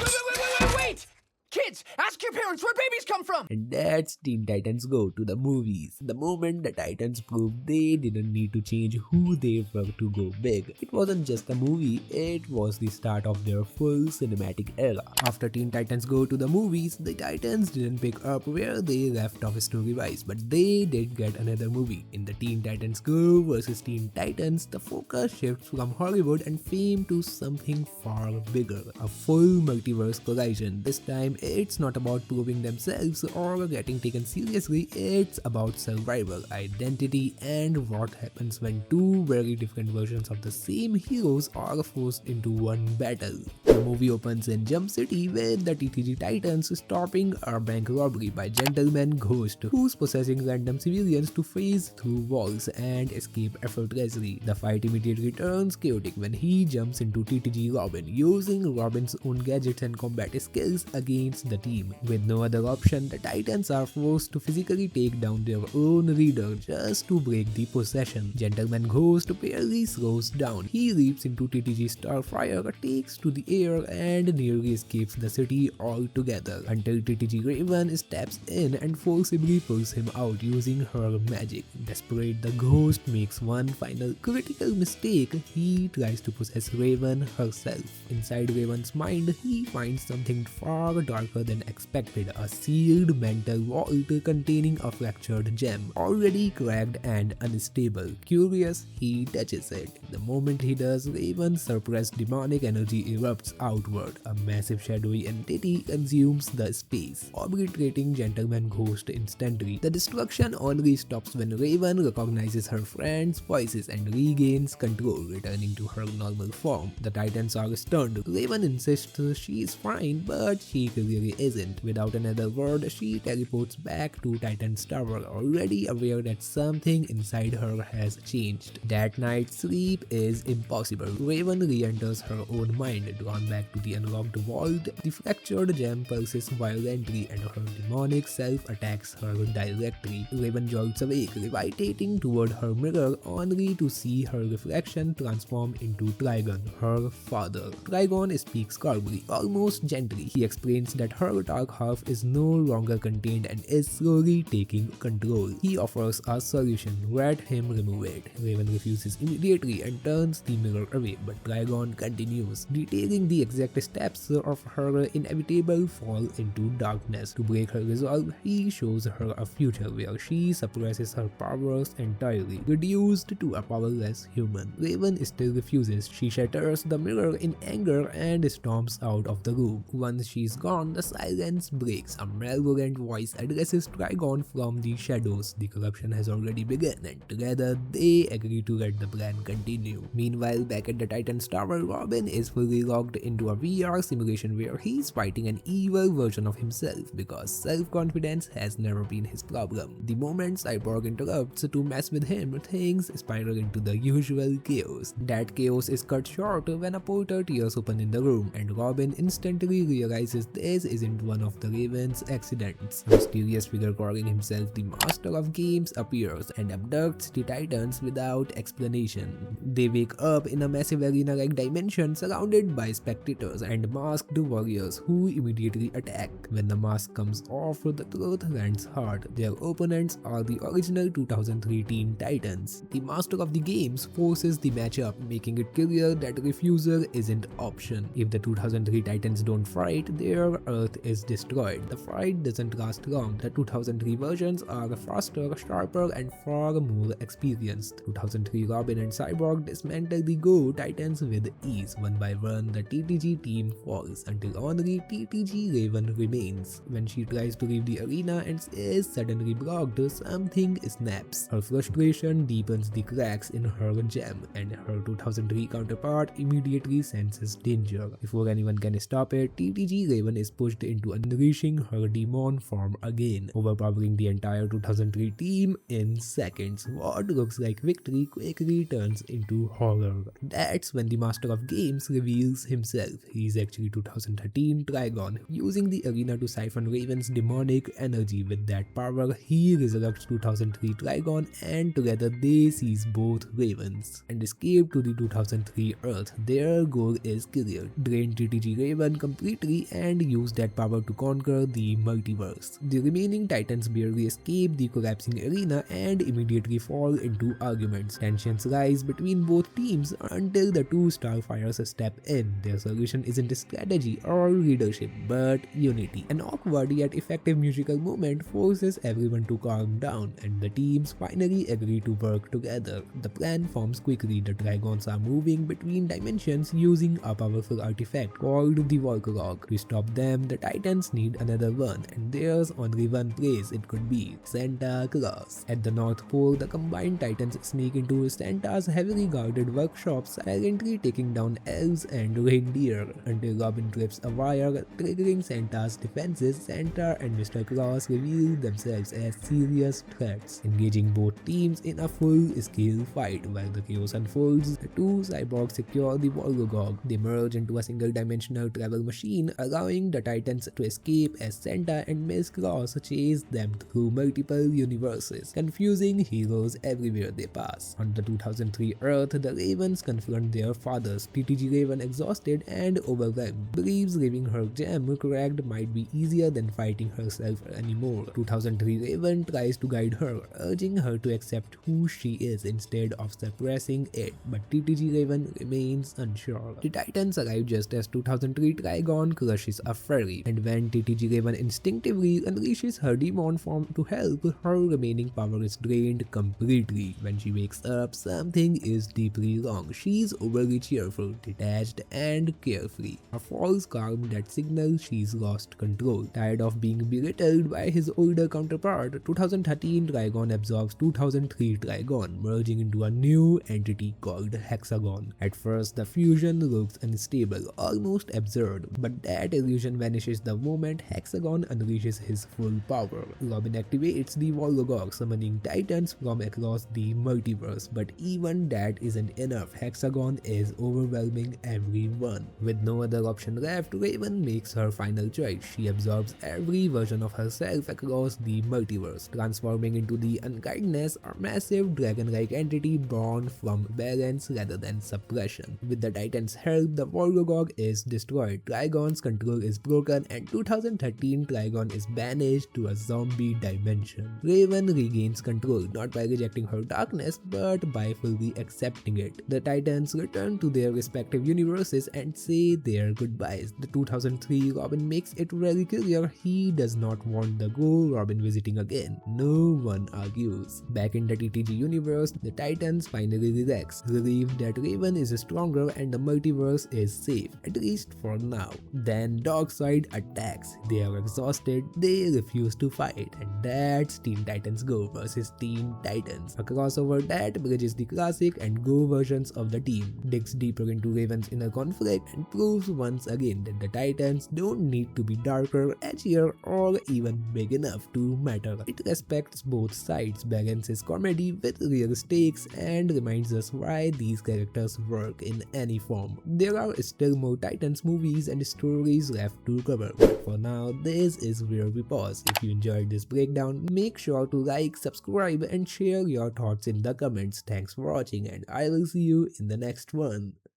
Kids, ask your parents where babies come from! And that's Teen Titans Go to the movies. The moment the Titans proved they didn't need to change who they were to go big. It wasn't just a movie, it was the start of their full cinematic era. After Teen Titans Go to the movies, the Titans didn't pick up where they left off story-wise, but they did get another movie. In the Teen Titans Go vs Teen Titans, the focus shifts from Hollywood and fame to something far bigger. A full multiverse collision. This time, it's not about proving themselves or getting taken seriously, it's about survival, identity, and what happens when two very different versions of the same heroes are forced into one battle. The movie opens in Jump City with the TTG Titans stopping a bank robbery by Gentleman Ghost, who's possessing random civilians to phase through walls and escape effortlessly. The fight immediately turns chaotic when he jumps into TTG Robin, using Robin's own gadgets and combat skills against the team. With no other option, the Titans are forced to physically take down their own leader just to break the possession. Gentleman Ghost barely slows down. He leaps into TTG Starfire, takes to the air, and nearly escapes the city altogether until TTG Raven steps in and forcibly pulls him out using her magic. Desperate, the Ghost makes one final critical mistake. He tries to possess Raven herself. Inside Raven's mind, he finds something far darker than expected, a sealed mental vault containing a fractured gem, already cracked and unstable. Curious, he touches it. The moment he does, Raven's suppressed demonic energy erupts outward. A massive shadowy entity consumes the space, obliterating Gentleman Ghost instantly. The destruction only stops when Raven recognizes her friend's voices and regains control, returning to her normal form. The Titans are stunned. Raven insists she is fine, but she clearly isn't. Without another word, she teleports back to Titan's Tower, already aware that something inside her has changed. That night, sleep is impossible. Raven re-enters her own mind, drawn back to the unlocked vault. The fractured gem pulses violently and her demonic self attacks her directly. Raven jolts awake, levitating toward her mirror, only to see her reflection transform into Trigon, her father. Trigon speaks calmly, almost gently. He explains that her dark half is no longer contained and is slowly taking control. He offers a solution: let him remove it. Raven refuses immediately and turns the mirror away, but Trigon continues, detailing the exact steps of her inevitable fall into darkness. To break her resolve, he shows her a future where she suppresses her powers entirely, reduced to a powerless human. Raven still refuses. She shatters the mirror in anger and storms out of the room. Once she's gone, the silence breaks. A malevolent voice addresses Trigon from the shadows. The corruption has already begun, and together they agree to let the plan continue. Meanwhile, back at the Titan's tower, Robin is fully locked into a VR simulation where he's fighting an evil version of himself because self-confidence has never been his problem. The moment Cyborg interrupts to mess with him, things spiral into the usual chaos. That chaos is cut short when a portal tears open in the room, and Robin instantly realizes this isn't one of the Raven's accidents. A mysterious figure calling himself the Master of Games appears and abducts the Titans without explanation. They wake up in a massive arena-like dimension surrounded by spectators and masked warriors who immediately attack. When the mask comes off, the truth lands hard. Their opponents are the original 2003 Teen Titans. The Master of the Games forces the matchup, making it clear that refusal isn't option. If the 2003 Titans don't fight, their Earth is destroyed. The fight doesn't last long. The 2003 versions are faster, sharper, and far more experienced. 2003 Robin and Cyborg dismantle the Go Titans with ease. One by one, the TTG team falls until only TTG Raven remains. When she tries to leave the arena and is suddenly blocked, something snaps. Her frustration deepens the cracks in her gem, and her 2003 counterpart immediately senses danger. Before anyone can stop it, TTG Raven is pushed into unleashing her demon form again, overpowering the entire 2003 team in seconds. What looks like victory quickly turns into horror. That's when the Master of Games reveals himself. He's actually 2013 Trigon, using the arena to siphon Raven's demonic energy. With that power, he resurrects 2003 Trigon, and together they seize both Ravens and escape to the 2003 Earth. Their goal is clear: drain TTG Raven completely and use that power to conquer the multiverse. The remaining Titans barely escape the collapsing arena and immediately fall into arguments. Tensions rise between both teams until the two Starfires step in. Their solution isn't strategy or leadership, but unity. An awkward yet effective musical moment forces everyone to calm down, and the teams finally agree to work together. The plan forms quickly. The Dragons are moving between dimensions using a powerful artifact called the Volcrock. To stop them, the Titans need another one, and there's only one place it could be: Santa Claus. At the North Pole, the combined Titans sneak into Santa's heavily guarded workshop, silently taking down elves and reindeer until Robin trips a wire, triggering Santa's defenses. Santa and Mr. Claus reveal themselves as serious threats, engaging both teams in a full-scale fight. While the chaos unfolds, the two cyborgs secure the Volgogog. They merge into a single-dimensional travel machine, allowing the Titans to escape as Santa and Miss Claus chase them through multiple universes, confusing heroes everywhere they pass. On the 2003 Earth, the Ravens confront their fathers. TTG Raven, exhausted and overwhelmed, believes leaving her gem cracked might be easier than fighting herself anymore. 2003 Raven tries to guide her, urging her to accept who she is instead of suppressing it, but TTG Raven remains unsure. The Titans arrive just as 2003 Trigon crushes a ferry, and when TTG Raven instinctively unleashes her demon form to help, her remaining power is drained completely. When she wakes up, something is deeply wrong. She's overly cheerful, detached, and carefree. A false calm that signals she's lost control. Tired of being belittled by his older counterpart, 2013 Trigon absorbs 2003 Trigon, merging into a new entity called Hexagon. At first, the fusion looks unstable, almost absurd, but that illusion vanishes the moment Hexagon unleashes his full power. Robin activates the Volgogog, summoning Titans from across the multiverse, but even that isn't enough. Hexagon is overwhelming everyone. With no other option left, Raven makes her final choice. She absorbs every version of herself across the multiverse, transforming into the Unkindness, a massive dragon-like entity born from balance rather than suppression. With the Titans' help, the Volgogog is destroyed. Trigon's control is broken, and 2013 Trigon is banished to a zombie dimension. Raven regains control not by rejecting her darkness but by fully accepting it. The Titans return to their respective universes and say their goodbyes. The 2003 Robin makes it very clear he does not want the Go Robin visiting again. No one argues. Back in the TTG universe, the Titans finally relax, relieved that Raven is stronger and the multiverse is safe, at least for now. Then Darkseid attacks. They are exhausted, they refuse to fight, and that's Teen Titans Go versus Teen Titans. A crossover that bridges the classic and Go versions of the team, digs deeper into Raven's inner conflict, and proves once again that the Titans don't need to be darker, edgier, or even big enough to matter. It respects both sides, balances comedy with real stakes, and reminds us why these characters work in any form. There are still more Titans movies and stories left to cover, but for now, this is where we pause. If you enjoyed this breakdown, make sure to like, subscribe, and share your thoughts in the comments. Thanks for watching, and I will see you in the next one.